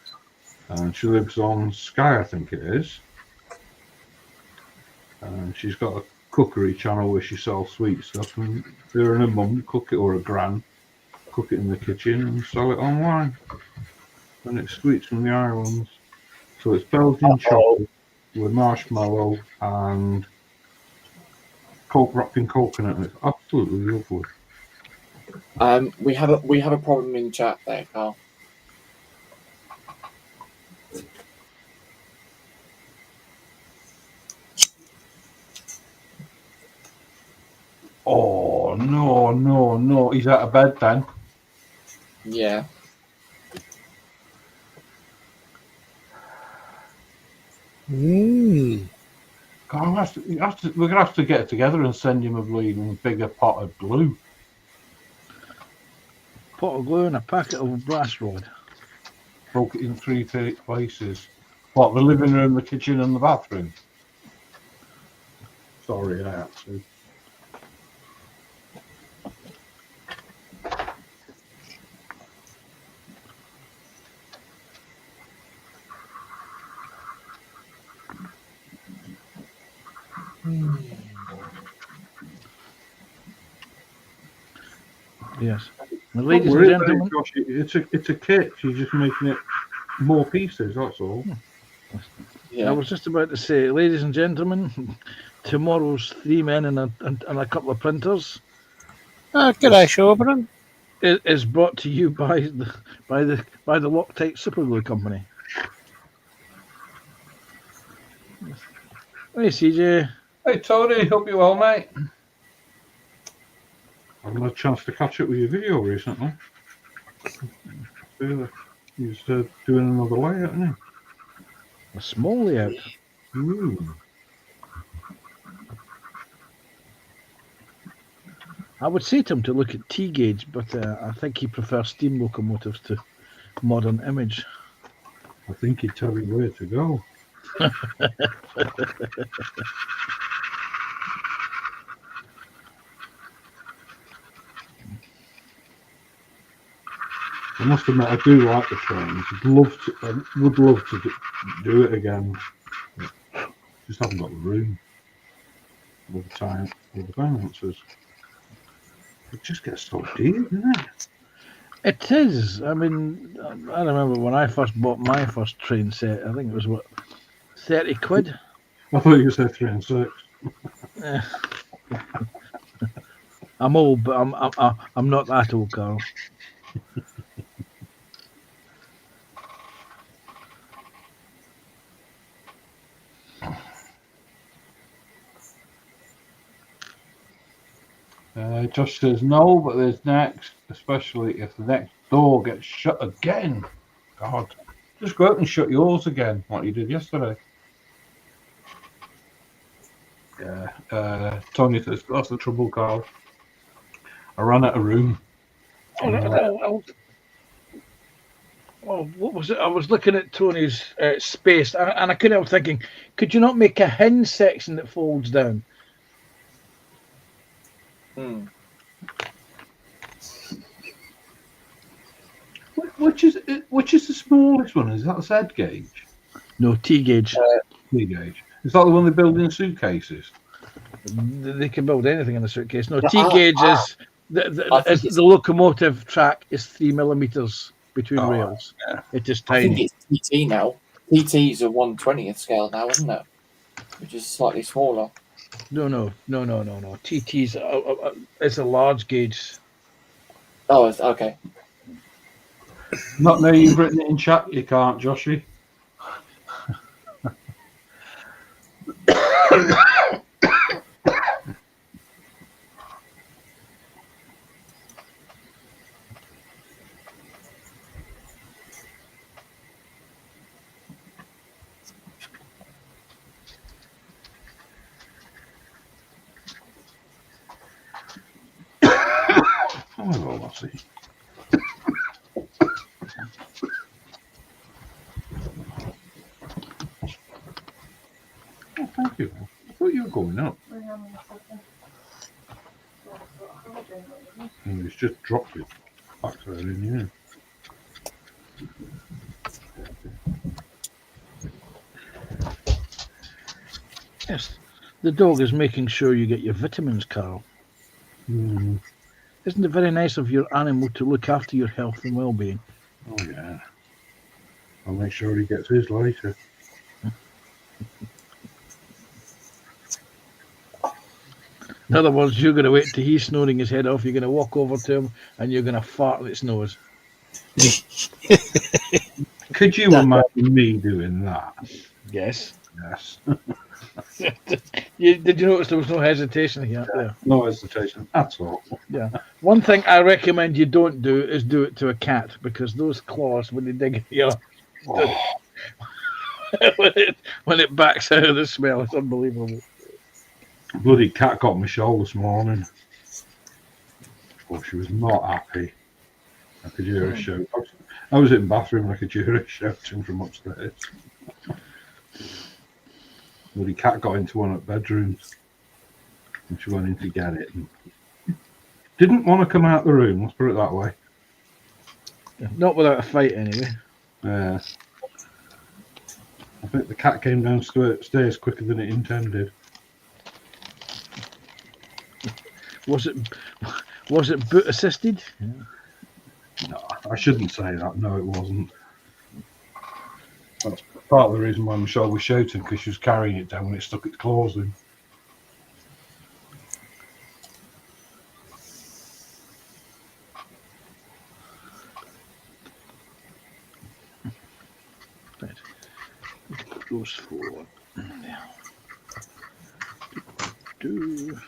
and she lives on Sky, I think it is. And she's got a cookery channel where she sells sweet stuff, and her and her mum cook it, or a gran cook it in the kitchen and sell it online. And it's sweets from the islands. So it's Belgian chocolate with marshmallow and wrapped in coconut, and it's absolutely lovely. We have a problem in chat there, Carl. Oh no! He's out of bed then. Yeah. Mm. God, we're gonna have to get together and send him a bleeding bigger pot of glue. Pot of glue and a packet of brass rod. Broke it in 3 places. What, the living room, the kitchen, and the bathroom? Sorry, I had to. Yes. Now, Don't ladies and worry about it, gentlemen, Josh. It's a kit. You're just making it more pieces. That's all. I Yeah. was just about to say, ladies and gentlemen, tomorrow's 3 men and a couple of printers Oh, g'day, Shorberton. is brought to you by the Loctite Superglue Company. Hey, CJ. Hey, Tony. Hope you're well, mate. I've had a chance to catch up with your video recently. He's doing another layout, isn't he? A small layout. Ooh. I would say to him to look at T-gauge, but I think he prefers steam locomotives to modern image. I think he'd tell you where to go. I must admit, I do like the trains. Would love to do it again. Just haven't got the room, or the time, or the finances. It just gets so deep, doesn't it? It is. I mean, I remember when I first bought my first train set. I think it was what, 30 quid. I thought you said 3 and 6. Eh. I'm old, but I'm not that old, Carl. Josh says no, but there's next, especially if the next door gets shut again. God, just go out and shut yours again, like you did yesterday. Yeah, Tony says that's the trouble, Carl. I ran out of room. Oh, what was it? I was looking at Tony's space, and I couldn't help thinking, could you not make a hinge section that folds down? Hmm. Which is the smallest one? Is that a Z gauge? No, T-gauge. T gauge. Is that the one they build in suitcases? They can build anything in a suitcase. No, No, T-gauge is I think the locomotive track is 3 millimeters between Oh, rails. yeah. It is I think tiny. it's TT now. TT's a 1/20th scale now, isn't it? Which is slightly smaller. No. TT's it's a large gauge. Oh, okay. Not now you've written it in chat, you can't, Joshy. Oh, let's see. Oh, thank you. I thought you were going up. And it's just dropped it back there in here. Yes, the dog is making sure you get your vitamins, Carl. Mm. Isn't it very nice of your animal to look after your health and well-being? Oh, yeah. I'll make sure he gets his later. In other words, you're going to wait till he's snoring his head off. You're going to walk over to him and you're going to fart in its nose. Could you imagine me doing that? Yes. Yes. Did you notice there was no hesitation here? There. No hesitation at all. Yeah. One thing I recommend you don't do is do it to a cat, because those claws, when they dig in your, Oh, when it backs out of the smell. It's unbelievable. Bloody cat got Michelle this morning. Oh, she was not happy. I could hear her shout. I was in the bathroom and I could hear her shouting from upstairs. Bloody cat got into one of the bedrooms and she went in to get it. And didn't want to come out the room, let's put it that way. Not without a fight, anyway. I think the cat came downstairs quicker than it intended. Was it boot assisted? No, I shouldn't say that. No, it wasn't. That's part of the reason why Michelle was shouting, because she was carrying it down when it stuck its claws in. Right. Put those four. There. Do.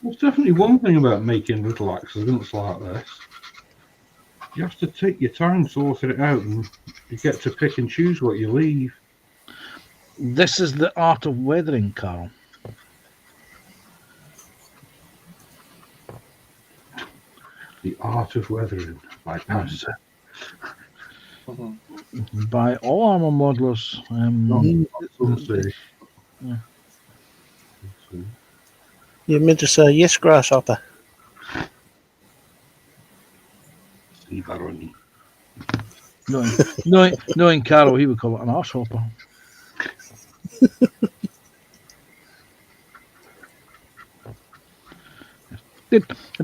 There's definitely one thing about making little accidents like this. You have to take your time sorting it out, and you get to pick and choose what you leave. This is the art of weathering, Carl. The Art of Weathering by Panther. By all armor modelers. Let's see. Yeah. Let's see. You meant to say yes, grasshopper. See, Baroni. Knowing Carol, he would call it an arshopper.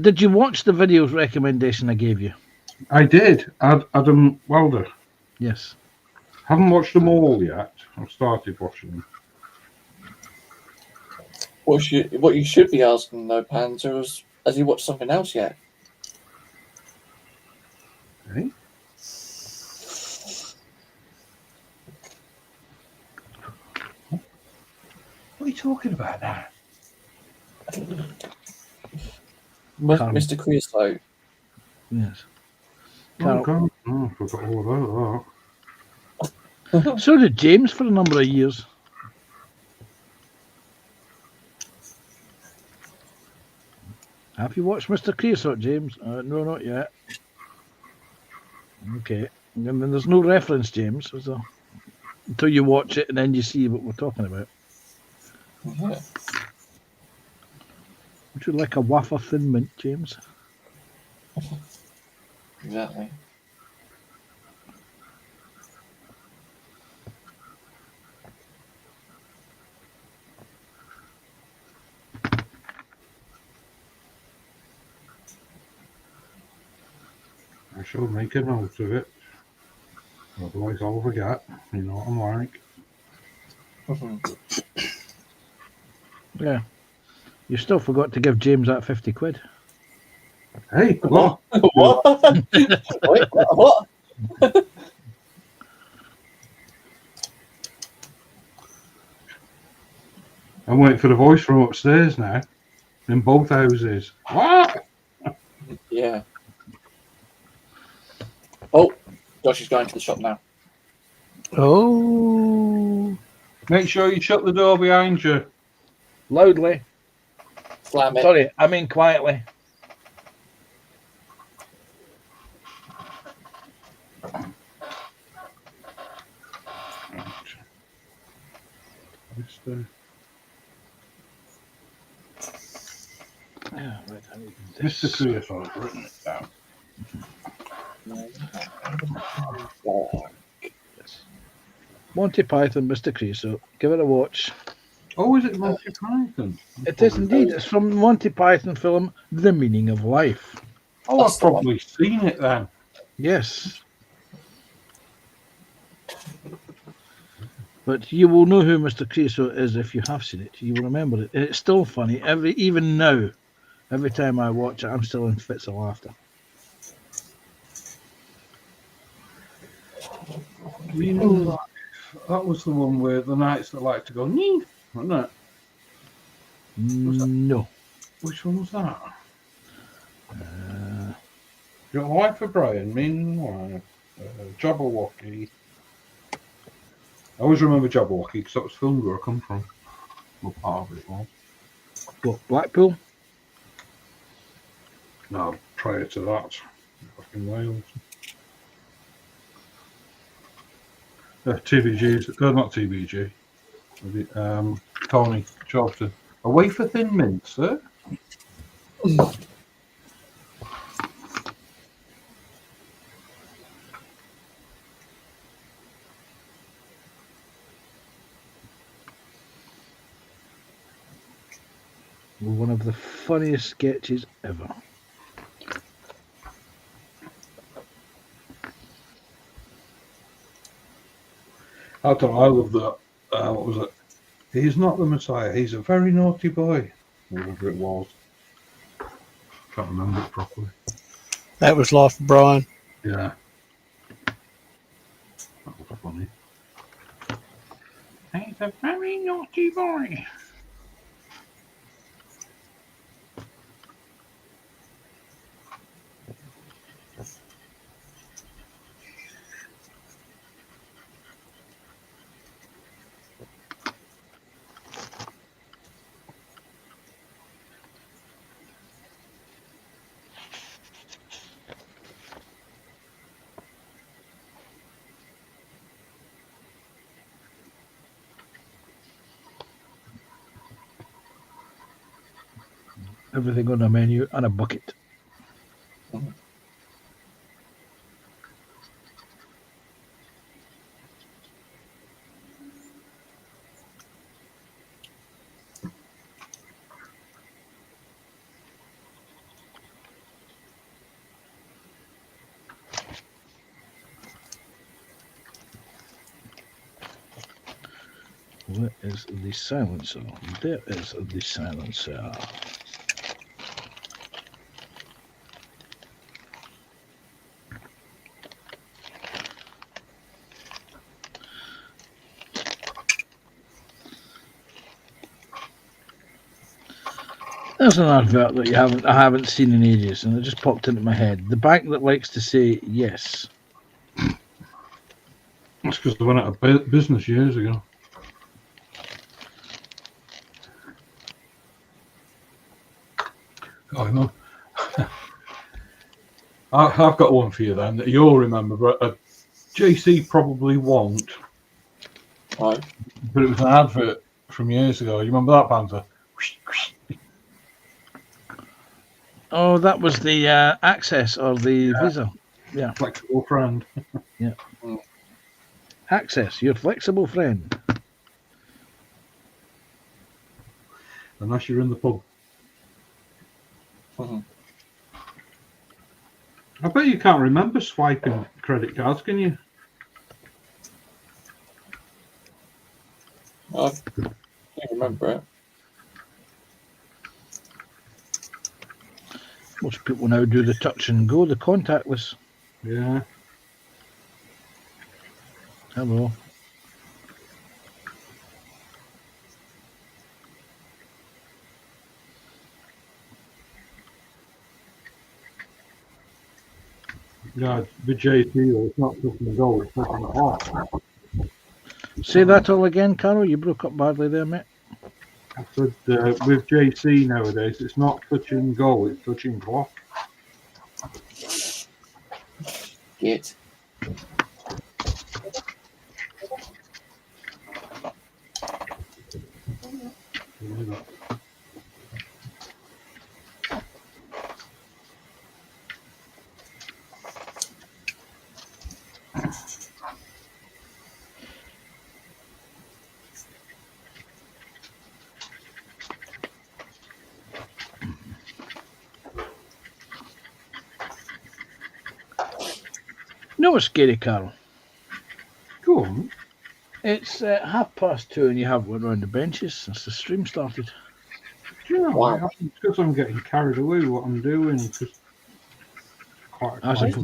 Did you watch the videos recommendation I gave you? I did. Adam Wilder. Yes. Haven't watched them all yet. I've started watching them. What you should be asking though, Panzer, is has he watched something else yet? Eh? What are you talking about now? Mr. Creosote. Yes. Oh, God. Oh, I forgot all about So did James for a number of years. Have you watched Mr. Creosote, James? No, not yet. Okay. And then there's no reference, James, is there? Until you watch it and then you see what we're talking about. Yeah. Would you like a wafer thin mint, James? Exactly. I shall make a note of it. Otherwise I'll forget. You know what I'm like. Yeah. You still forgot to give James that 50 quid. Hey, what? What? Wait, what? I'm waiting for the voice from upstairs now. In both houses. What? Yeah. Oh, Josh is going to the shop now. Oh, Make sure you shut the door behind you. Loudly. Slam it. Sorry, I mean quietly. Yeah, right, I need this. Mr. Creosote, I've written it down. Monty Python, Mr. Creosote. Give it a watch. Oh, is it Monty Python? It is indeed. It's from the Monty Python film, The Meaning of Life. Oh, I've probably seen it then. Yes. But you will know who Mr. Creosote is if you have seen it. You will remember it. It's still funny. Even now, every time I watch it, I'm still in fits of laughter. You know, that was the one where the knights that like to go, nee, wasn't it? No. Which one was that? Your wife for Brian, Min wife, Jabberwocky. I always remember Jabberwocky because that was filmed where I come from. Well, part of it was. What, Blackpool? No, prior to that, back in Wales. TVG's, not TVG. Tony Charlton. A wafer thin mint, sir. One of the funniest sketches ever. I love that. What was it? He's not the Messiah. He's a very naughty boy. Whatever it was. Can't remember it properly. That was Life of Brian. Yeah. That was funny. He's a very naughty boy. Everything on the menu and a bucket. Where is the silencer? There is the silencer. There's an advert that I haven't seen in ages, and it just popped into my head. The bank that likes to say yes. That's because they went out of business years ago. Oh, no. I've got one for you then that you'll remember, but JC probably won't. Right. But it was an advert from years ago. You remember that, Banter? Oh, that was the Access or the Visa. Yeah. Flexible friend. Access, your flexible friend. Unless you're in the pub. Mm-hmm. I bet you can't remember swiping credit cards, can you? I don't remember it. Most people now do the touch and go, the contactless. Yeah. Hello. Yeah, the JC though, it's not touch and go, it's touch and off. Say that all again, Carol. You broke up badly there, mate. I said with JC nowadays, it's not touch and go, it's touch and clock. Git. No, it's scary, Carol. Go on. It's 2:30 and you haven't went round the benches since the stream started. Do you know, Wow. it's because I'm getting carried away with what I'm doing. It's As a it's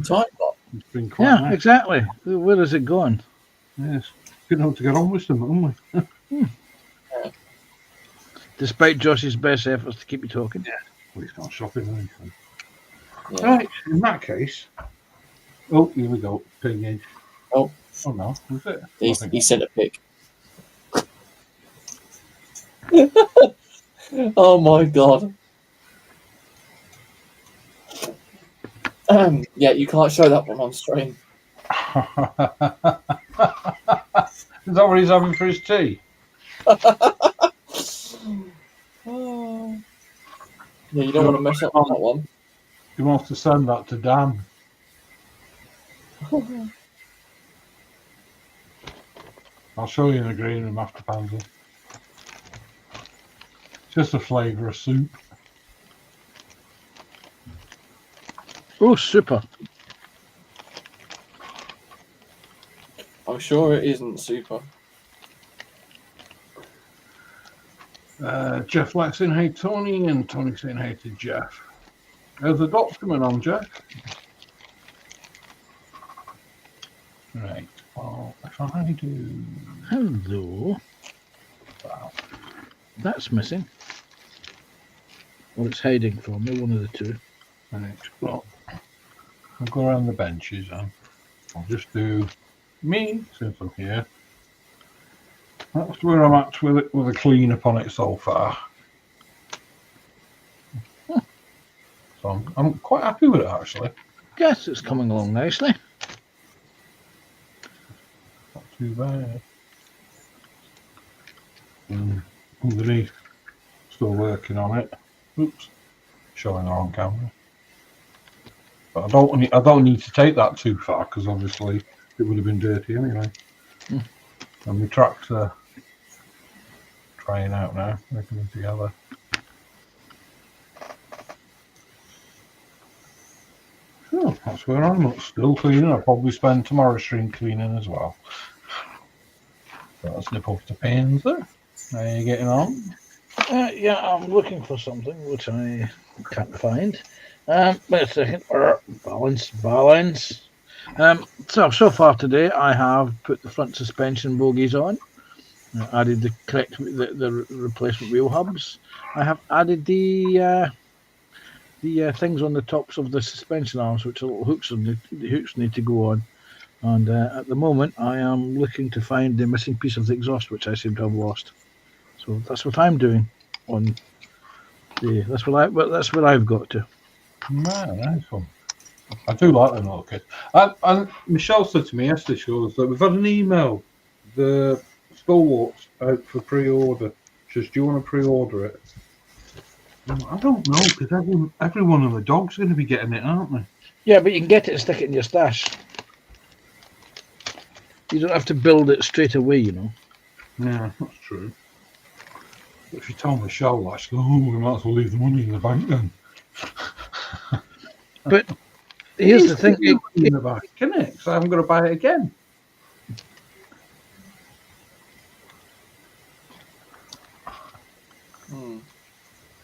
been quite Yeah, nice. exactly. Where has it gone? Yes. Good enough to get on with them, haven't we? Despite Josh's best efforts to keep you talking. Well, he's gone shopping, hasn't he? Yeah. Right, in that case. Oh, here we go. Pinging. Oh. Oh no, was it? He sent a pic. Oh my god. Yeah, you can't show that one on stream. Is that what he's having for his tea? Oh. Yeah, you don't want to mess up that one. He wants to send that to Dan. I'll show you in the green room after Pansy. It's just a flavour of soup. Oh, super. I'm sure it isn't super. Jeff likes saying hey Tony, and Tony saying hey to Jeff. There's the dots coming on, Jeff. Right. Well, if I do. Hello. Wow. That's missing. Or it's hiding from me, one of the two. Right. Well, I'll go around the benches and I'll just do me since I'm here. That's where I'm at with it, with a clean up on it so far. So I'm quite happy with it actually. Yes, it's coming along nicely. Not too bad. Underneath, still working on it. Oops, showing on camera. But I don't need to take that too far because obviously it would have been dirty anyway. Mm. And my tracks are trying out now, making them together. So that's where I'm still cleaning. I'll probably spend tomorrow's stream cleaning as well. So let's nip off the pins there. How are you getting on? Yeah, I'm looking for something which I can't find. Wait a second. Balance. So far today, I have put the front suspension bogies on. Added the correct the replacement wheel hubs. I have added the things on the tops of the suspension arms, which are little hooks, and the hooks need to go on. And at the moment, I am looking to find the missing piece of the exhaust, which I seem to have lost. So that's what I'm doing. That's what I've got to. Man, nice one. I do like them little kids. And Michelle said to me yesterday, she goes, that we've had an email, the Stalwarts out for pre-order. She says, do you want to pre-order it? I don't know, because every one of the dogs are going to be getting it, aren't they? Yeah, but you can get it and stick it in your stash. You don't have to build it straight away, you know. Yeah, that's true. But if you tell Michelle that, she goes, oh, we might as well leave the money in the bank then. But here's the thing. In the bank, isn't it? So I haven't got to buy it again.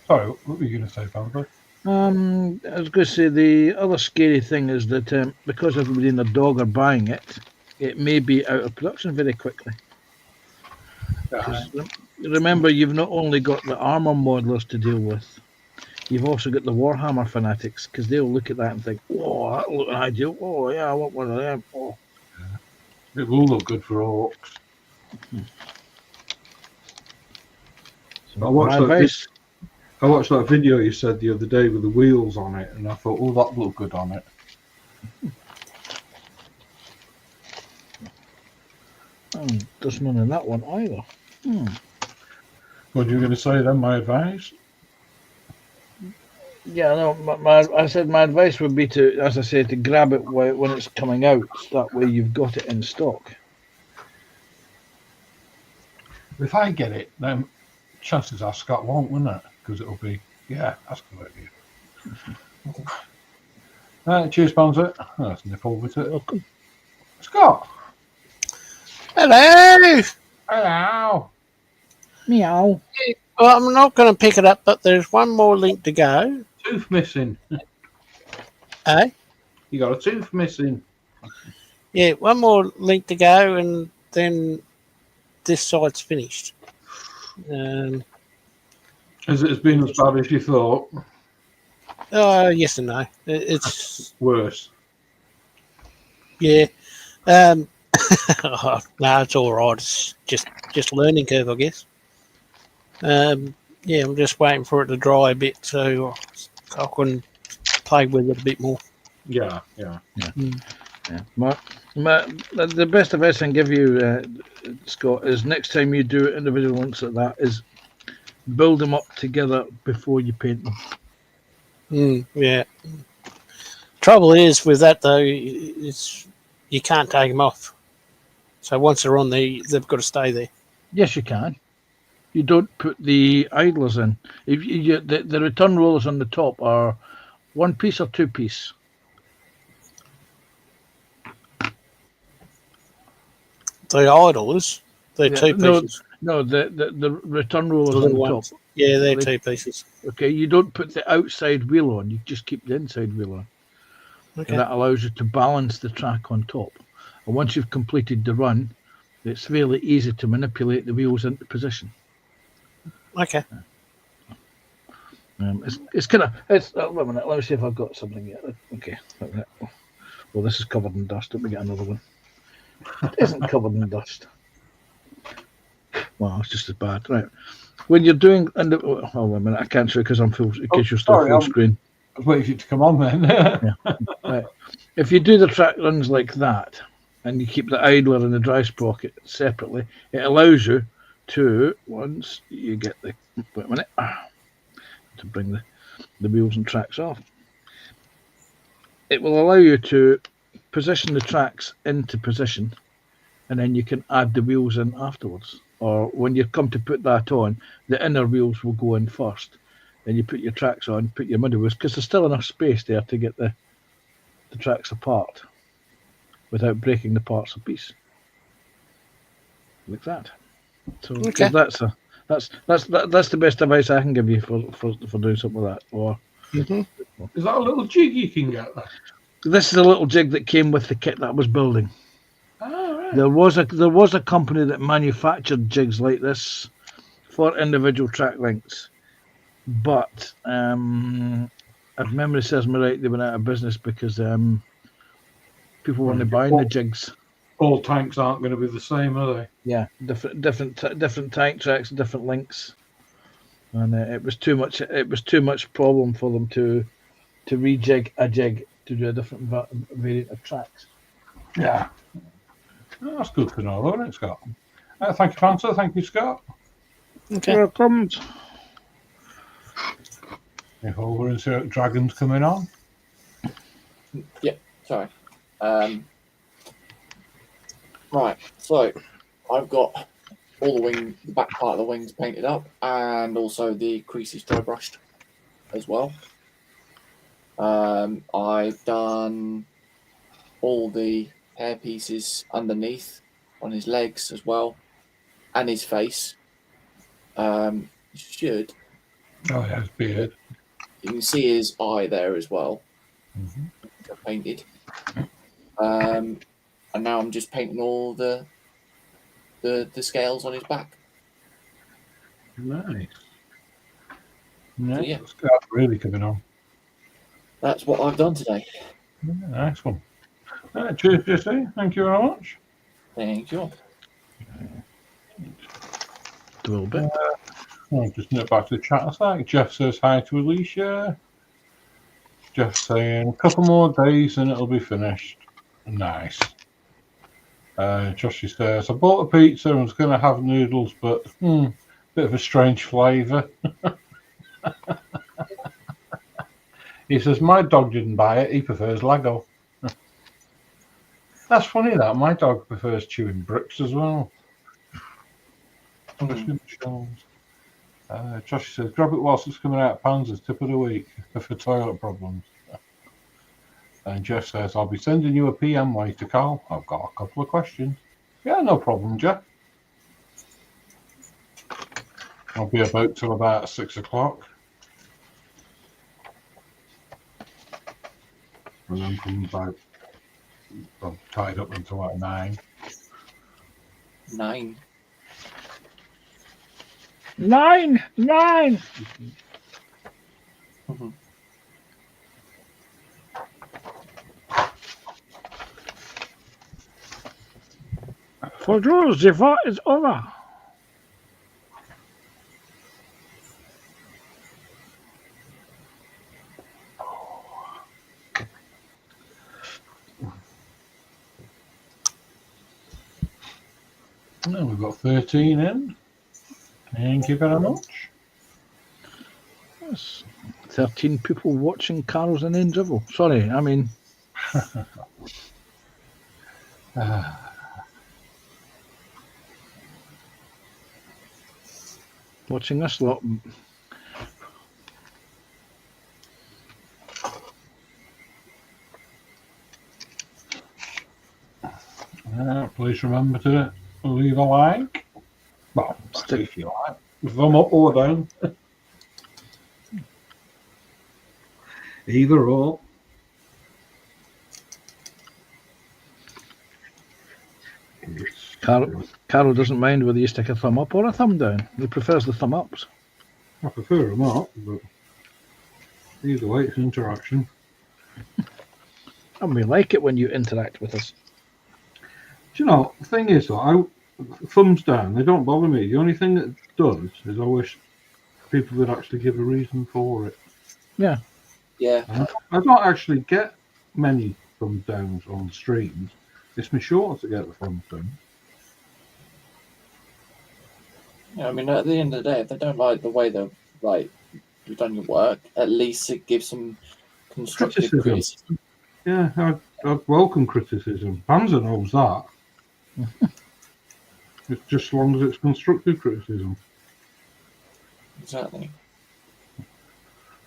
Sorry, what were you going to say, Pamela? I was going to say the other scary thing is that because everybody and their dog are buying it, it may be out of production very quickly. Remember, you've not only got the armor modelers to deal with, you've also got the Warhammer fanatics, because they'll look at that and think, "Oh, that looks ideal. Oh, yeah, I want one of them." Oh, yeah. It will look good for orcs. So I watched that video you said the other day with the wheels on it, and I thought, oh, that looked good on it. There's none in that one either. What are you going to say then, my advice? Yeah, no, I said my advice would be to, as I said, to grab it when it's coming out. That way you've got it in stock. If I get it, then chances are Scott won't, won't it? Because it'll be, yeah, that's a good idea. Cheers, Bonzo. Let's nip over to it. Welcome. Scott. Hello. Hello. Meow. Well, I'm not going to pick it up, but there's one more link to go. Tooth missing. Eh? You got a tooth missing. Yeah, one more link to go, and then this side's finished. Has it been as bad as you thought? Yes and no. It's Worse. yeah. No, it's all right. It's just learning curve, I guess. Yeah, I'm just waiting for it to dry a bit so I can play with it a bit more. Yeah. Yeah. The best advice I can give you, Scott, is next time you do individual links like that, is build them up together before you paint them. Yeah. Trouble is with that though, it's you can't take them off. So once they're on there, they've got to stay there. Yes, you can. You don't put the idlers in. If the return rollers on the top are 1 piece or 2 piece. The idlers, they're two No, pieces. no, the return rollers The on little the ones. top. Yeah, they're They- 2 pieces. Okay, you don't put the outside wheel on. You just keep the inside wheel on. Okay. And that allows you to balance the track on top. And once you've completed the run, it's fairly easy to manipulate the wheels into position. Okay. It's kind of. Wait a minute. Let me see if I've got something yet. Okay. Wait a minute. Well, this is covered in dust. Let me get another one. It isn't covered in dust. Well, it's just as bad, right? When you're doing, wait a minute. I can't show because I'm full. In case you're still sorry, full screen. I was waiting for you to come on then. Right. If you do the track runs like that, and you keep the idler and the dry sprocket separately, it allows you to, once you get the, wait a minute, to bring the wheels and tracks off, it will allow you to position the tracks into position, and then you can add the wheels in afterwards. Or when you come to put that on, the inner wheels will go in first. Then you put your tracks on, put your middle wheels, because there's still enough space there to get the tracks apart without breaking the parts a piece. Like that. So Okay. that's the best advice I can give you for doing something like that. Or Mm-hmm. Is that a little jig you can get there? this is a little jig that came with the kit that I was building. Oh, right. There was a company that manufactured jigs like this for individual track links, but if memory serves me right, they went out of business because people weren't buying the jigs. All tanks aren't going to be the same, are they? Yeah, different tank tracks, different links, and it was too much. It was too much problem for them to rejig a jig to do a different variant of tracks. Yeah. Oh, that's good to know, isn't it, Scott? Thank you, Panther. Thank you, Scott. Okay. Welcome. If we're into Dragons coming on. Sorry. Right, so I've got all the back part of the wings painted up, and also the creases dry brushed as well. I've done all the hair pieces underneath on his legs as well, and his face. Should Oh, yeah, his beard. you can see his eye there as well, painted. And now I'm just painting all the scales on his back. Nice. Nice. yeah. Scott's really coming on. That's what I've done today. Yeah, nice one. Cheers, Jesse. Thank you very much. Thank you. A little bit. I'll just nip back to the chat a sec. Jeff says hi to Alicia. Jeff saying a couple more days and it'll be finished. Nice. Joshy says, I bought a pizza and was going to have noodles, but bit of a strange flavour. He says, my dog didn't buy it. He prefers Lego. That's funny that. My dog prefers chewing bricks as well. Josh says, grab it whilst it's coming out of Panzer's tip of the week for toilet problems. And Jeff says, I'll be sending you a PM later, Carl. I've got a couple of questions. Yeah, no problem, Jeff. I'll be about till about 6 o'clock. And then from about, I'm tied up until like 9. 9. 9. For Joe's, the fight is over. Well, we've got 13 in. Thank you very much. Yes. 13 people watching Carols and Ain Drivel. Sorry, I mean, watching this lot. Please remember to leave a like. Well, Stick- if you like. Thumb up or down. Either or. Carol doesn't mind whether you stick a thumb up or a thumb down. He prefers the thumb ups. I prefer them up, but either way, it's interaction. And we like it when you interact with us. Do you know, the thing is, though, thumbs down, they don't bother me. The only thing that does is I wish people would actually give a reason for it. Yeah. I don't actually get many thumbs downs on streams. It's my shorts that get the thumbs down. Yeah, I mean, at the end of the day, if they don't like the way that you've done your work, at least it gives some constructive Criticism. criticism. Yeah, I'd welcome criticism. Panzer knows that. It's just as long as it's constructive criticism, Exactly.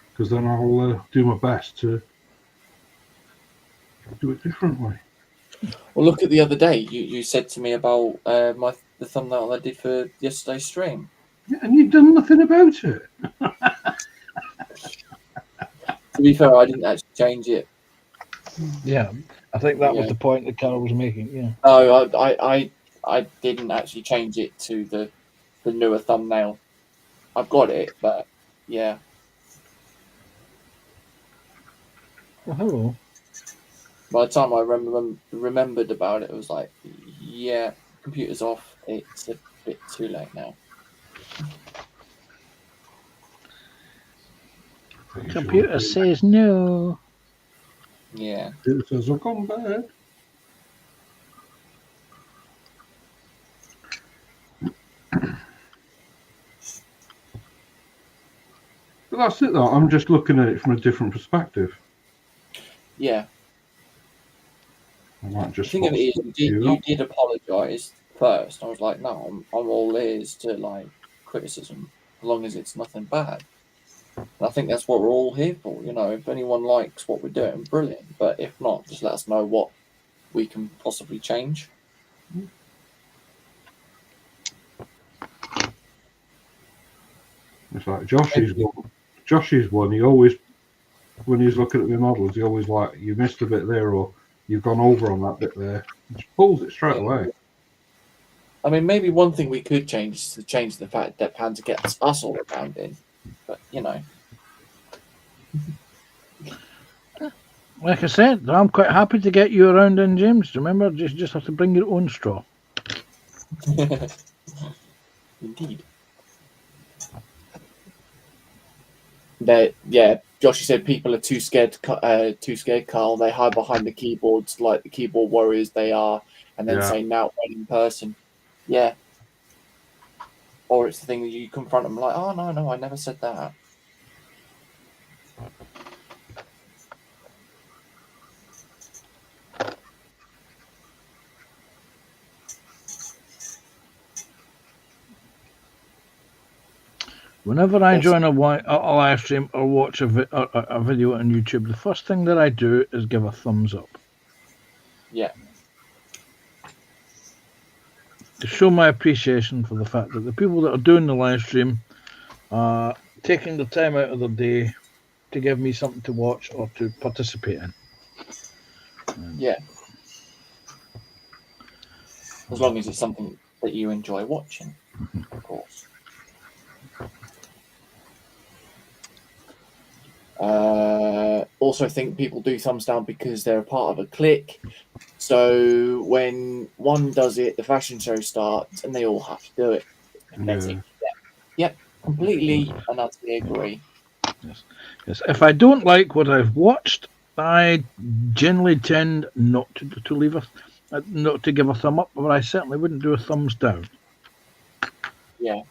because then I'll do my best to do it differently. Well, look at the other day. You said to me about the thumbnail I did for yesterday's stream. Yeah, and you've done nothing about it. To be fair, I didn't actually change it. Yeah, I think that was Yeah. the point that Carol was making. Yeah. No, I didn't actually change it to the newer thumbnail. I've got it, but yeah. Well, hello. By the time I remembered about it, it was like, yeah, computer's off. It's a bit too late now. Computer says no. Yeah. It says I've gone bad. But that's it, though. I'm just looking at it from a different perspective. Yeah. I might The just thing of it is, you you up. did apologise first. I was like, no, I'm all ears to criticism, as long as it's nothing bad. And I think that's what we're all here for. You know, if anyone likes what we're doing, brilliant. But if not, just let us know what we can possibly change. It's like Josh's one. Josh's one. He always, when he's looking at the models, he always like, you missed a bit there, or you've gone over on that bit there. He just pulls it straight away. I mean, maybe one thing we could change is to change the fact that Panzer gets us all around in. But, you know. Like I said, I'm quite happy to get you around in, James. Remember, just have to bring your own straw. Indeed. Josh said people are too scared, Carl. They hide behind the keyboards like the keyboard warriors they are, and then say now when in person. Yeah. Or it's the thing that you confront them like, oh, no, I never said that. Whenever I join a live stream or watch a video on YouTube, the first thing that I do is give a thumbs up. Yeah. To show my appreciation for the fact that the people that are doing the live stream are taking the time out of their day to give me something to watch or to participate in. Yeah. As long as it's something that you enjoy watching, of course. also think people do thumbs down because they're a part of a clique. So when one does it, the fashion show starts, and they all have to do it. It's pathetic. Yep, completely and utterly agree. Yes. Yes. If I don't like what I've watched, I generally tend not to leave not to give a thumb up, but I certainly wouldn't do a thumbs down. Yeah.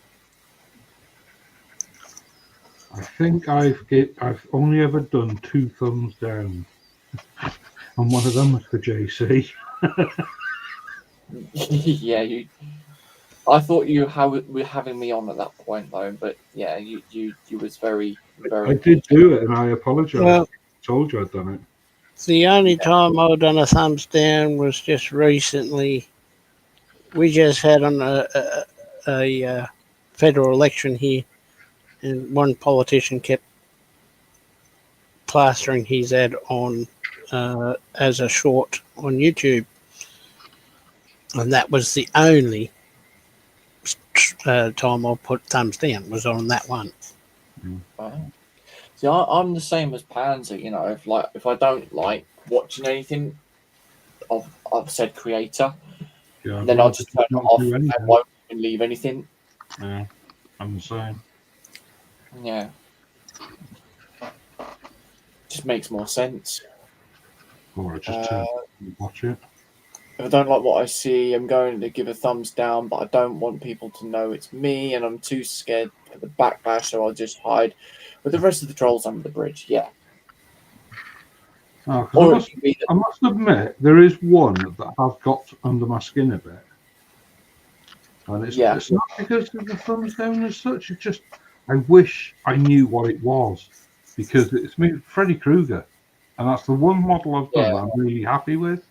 I think I've only ever done 2 thumbs down, and one of them was for JC. Yeah, I thought you were having me on at that point though, but yeah, you was very I did apologetic. do it, and I apologise. Well, Told you I'd done it. the only time I've done a thumbs down was just recently. We just had on a federal election here, and one politician kept plastering his ad on as a short on YouTube, and that was the only time I put thumbs down was on that one. Wow. See, I'm the same as Pansy. You know, if I don't like watching anything of said creator, Yeah, then I'll just turn it not off do and anything. won't even leave anything. Yeah, I'm the same. Yeah, just makes more sense. Or I just turn and watch it. If I don't like what I see, I'm going to give a thumbs down, but I don't want people to know it's me, and I'm too scared for the backlash, so I'll just hide with the rest of the trolls under the bridge. Yeah. Oh, 'cause Or it could be I must admit, there is one that has got under my skin a bit. And it's not because of the thumbs down as such, it's just I wish I knew what it was. Because it's me, Freddy Krueger. And that's the one model I've done that I'm really happy with.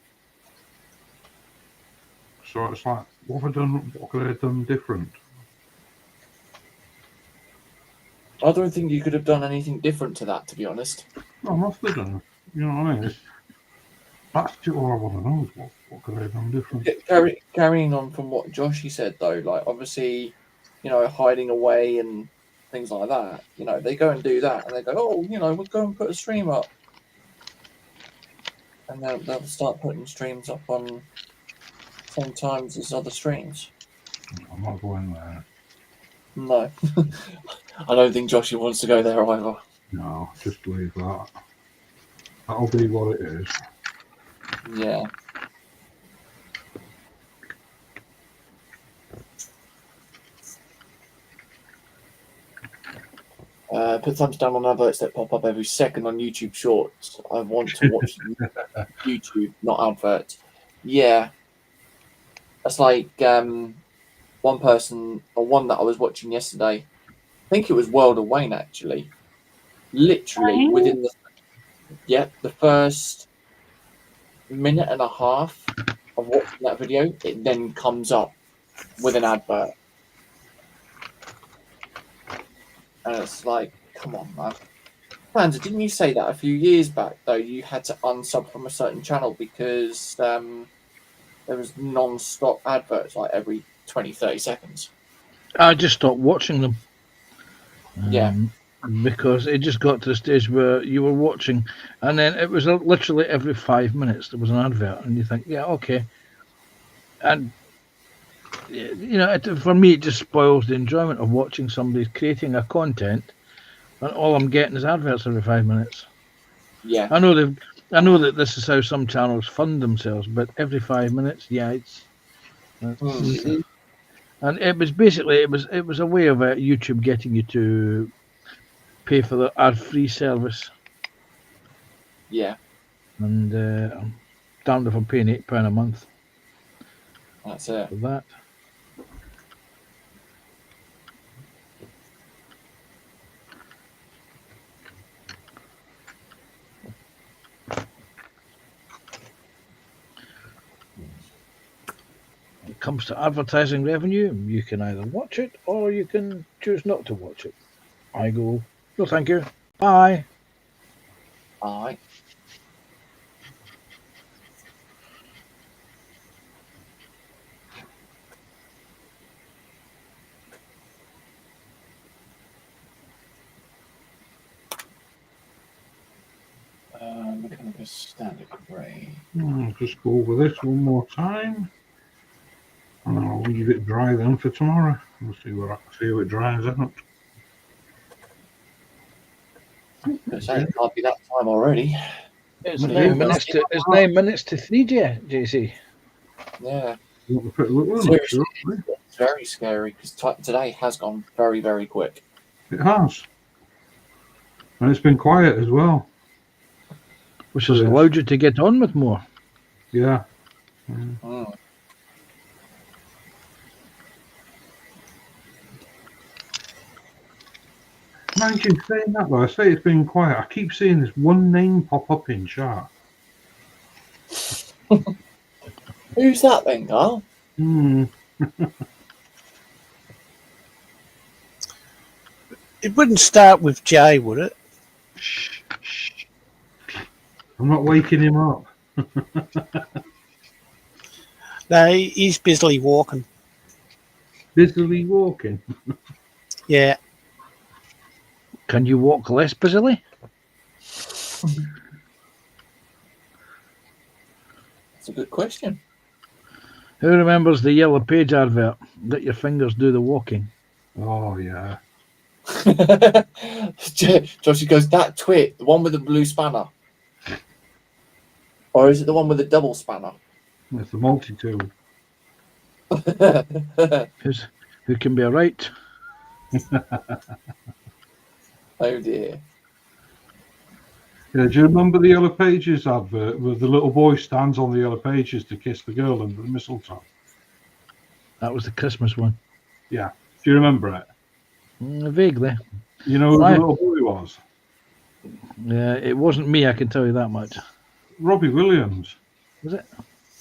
So it's like, what have I done? What could I have done different? I don't think you could have done anything different to that, to be honest. I must have done. You know what I mean? That's just all I want to know is what could I have done different? Carrying on from what Joshy said, though, like obviously, you know, hiding away and things like that. You know, they go and do that, and they go, "Oh, you know, we'll go and put a stream up," and they'll start putting streams up on same times as other streams. I'm not going there. No, I don't think Joshy wants to go there either. No, just leave that. That'll be what it is. Yeah. Put thumbs down on adverts that pop up every second on YouTube Shorts. I want to watch YouTube, not adverts. Yeah. That's like one person, or one that I was watching yesterday. I think it was World of Wayne, actually. Literally, within the first minute and a half of watching that video, it then comes up with an advert. And it's like, come on, man. Panzer, didn't you say that a few years back, though, you had to unsub from a certain channel because there was non-stop adverts like every 20, 30 seconds? I just stopped watching them. Yeah. Because it just got to the stage where you were watching, and then it was literally every 5 minutes there was an advert, and you think, yeah, okay. And you know, for me, it just spoils the enjoyment of watching somebody creating a content, and all I'm getting is adverts every 5 minutes. Yeah. I know that this is how some channels fund themselves, but every 5 minutes, yeah, it's. And it was basically it was a way of YouTube getting you to pay for the ad-free service. Yeah. And I'm damned if I'm paying £8 a month. That's it. For that. When it comes to advertising revenue, you can either watch it or you can choose not to watch it. I go, no, thank you. Bye. All right. Just standard grey. Just go over this one more time. And then I'll leave it dry then for tomorrow. We'll see how it dries out. I say it can't be that time already. It's Okay. 9 minutes to 3, JC. Yeah, You want to put a little one? seriously, Sure. it's very scary because today has gone very, very quick. It has. And it's been quiet as well. Which has allowed you to get on with more. Yeah. Mm. Mind you, saying that though, I say it's been quiet. I keep seeing this one name pop up in chat. Who's that then, Carl? It wouldn't start with J, would it? Shh, shh. I'm not waking him up. No, he's busily walking. Busily walking. Yeah. Can you walk less busily? That's a good question. Who remembers the Yellow Page advert? Let your fingers do the walking. Oh, yeah. Joshie goes, that twit, the one with the blue spanner. Or is it the one with the double spanner? It's the multi-tool. Who can be right? Oh dear. Yeah, do you remember the Yellow Pages advert where the little boy stands on the Yellow Pages to kiss the girl under the mistletoe? That was the Christmas one. Yeah. Do you remember it? Vaguely. You know who Why? the little boy was? Yeah, it wasn't me, I can tell you that much. Robbie Williams. Was it?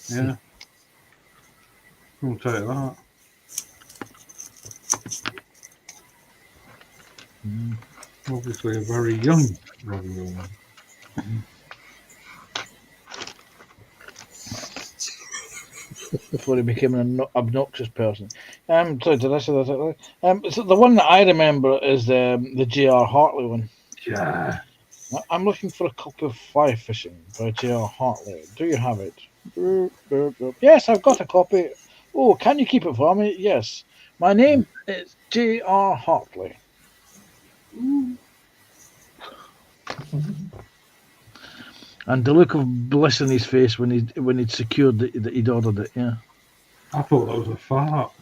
Yeah. I'll tell you that. Obviously a very young Robbie Williams. Before he became an obnoxious person. Sorry, did I say that? So the one that I remember is the J.R. Hartley one. Yeah. I'm looking for a copy of Fly Fishing by J.R. Hartley. Do you have it? Yes, I've got a copy. Oh, can you keep it for me? Yes. My name is J.R. Hartley. And the look of bliss in his face when he'd secured that he'd ordered it, yeah. I thought that was a fart.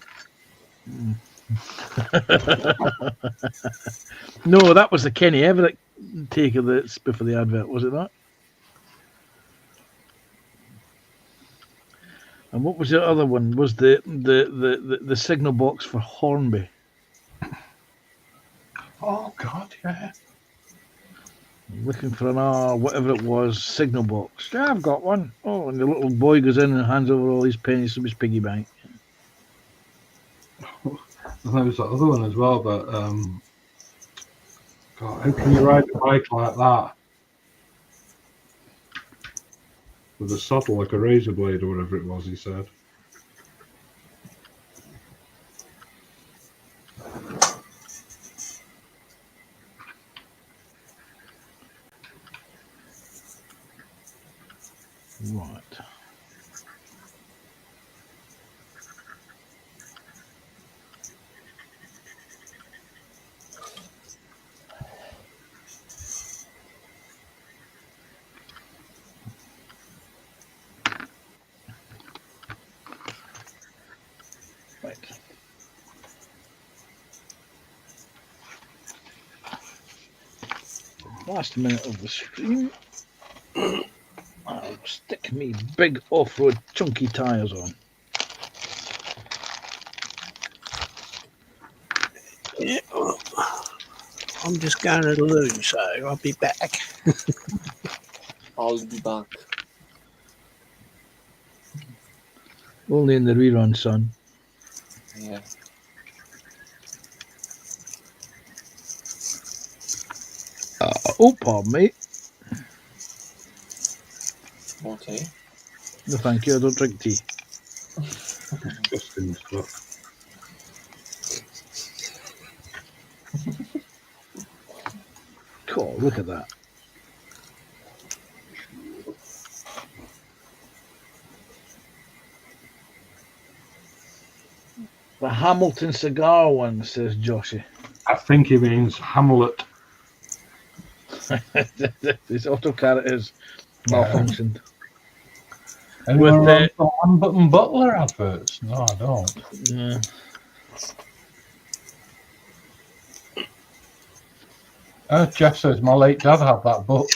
No, that was the Kenny Everett take of the spoof of the advert, was it not? And what was the other one? Was the signal box for Hornby? Oh, God, yeah. Looking for an whatever it was, signal box. Yeah, I've got one. Oh, and the little boy goes in and hands over all these pennies from his piggy bank. And there was that other one as well, but God, how can you ride a bike like that? With a saddle like a razor blade or whatever it was, he said. Right. Right. Last minute of the stream. I'll stick me big off-road chunky tyres on. Yeah. I'm just going to the loo, so I'll be back. I'll be back. Only in the rerun, son. Yeah. Oh, pardon me. More tea. No, thank you. I don't drink tea. Disgusting stuff. Cool. Look at that. The Hamilton cigar one, says Joshy. I think he means Hamlet. His autocorrect is malfunctioned. Anyone With remember the Lambert and Butler adverts? No, I don't. Yeah. Jeff says my late dad had that book.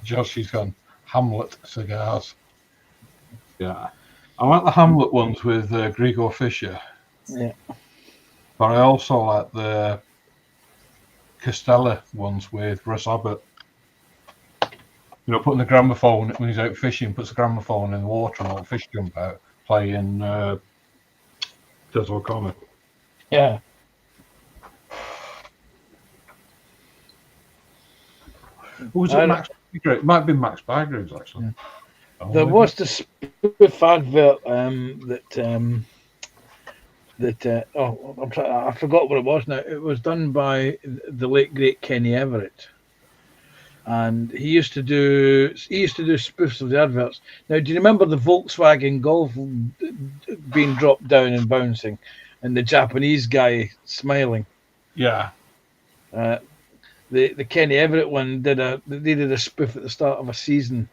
Joshy's gone Hamlet cigars. Yeah, I like the Hamlet ones with Gregor Fisher. Yeah. But I also like the Castella ones with Russ Abbott. You know, putting the gramophone when he's out fishing, puts the gramophone in the water and all the fish jump out, playing Des O'Connor. Yeah. Who was it? Max Bygraves? It might have been Max Bygraves, actually. Yeah. Oh, There maybe. was the spoof advert I forgot what it was now. It was done by the late great Kenny Everett, and he used to do spoofs of the adverts. Now, do you remember the Volkswagen Golf being dropped down and bouncing, and the Japanese guy smiling? Yeah. The Kenny Everett one did a spoof at the start of a season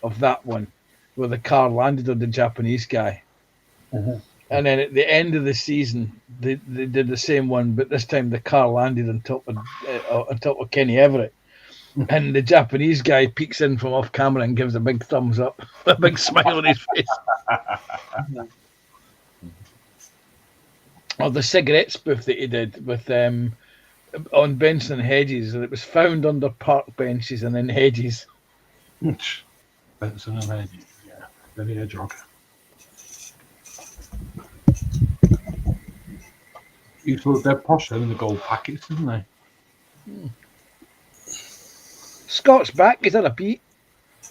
of that one, where the car landed on the Japanese guy. Mm-hmm. And then at the end of the season, they did the same one, but this time the car landed on top of Kenny Everett, and the Japanese guy peeks in from off camera and gives a big thumbs up, a big smile on his face. Or the cigarette spoof that he did with on Benson and Hedges, and it was found under park benches and in hedges. Benson and Hedges, yeah, very a jog. Used to look dead posh in the gold packets, didn't they? Scott's back. He's had a pee.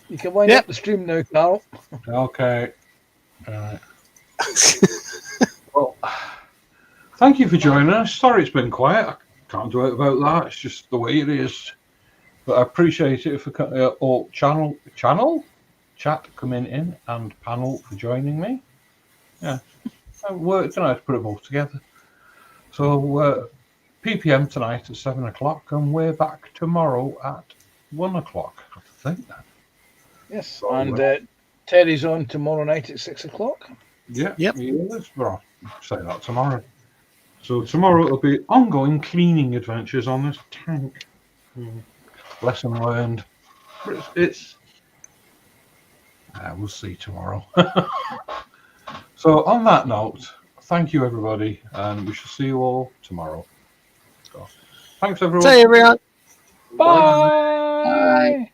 You can wind up the stream now, Carl. Okay. Well, thank you for joining us. Sorry it's been quiet. I can't do it about that. It's just the way it is. But I appreciate it for all channel chat coming in and panel for joining me. Yeah, I worked tonight to put it all together. So PPM tonight at 7 o'clock, and we're back tomorrow at 1 o'clock. I think that. Yes, So, and Terry's on tomorrow night at 6 o'clock. Yeah, Yep. he is. Well, I'll say that tomorrow. So tomorrow it'll be ongoing cleaning adventures on this tank. Lesson learned. But it's we'll see tomorrow. So on that note, thank you everybody, and we shall see you all tomorrow. So, thanks everyone. See you, everyone. Bye.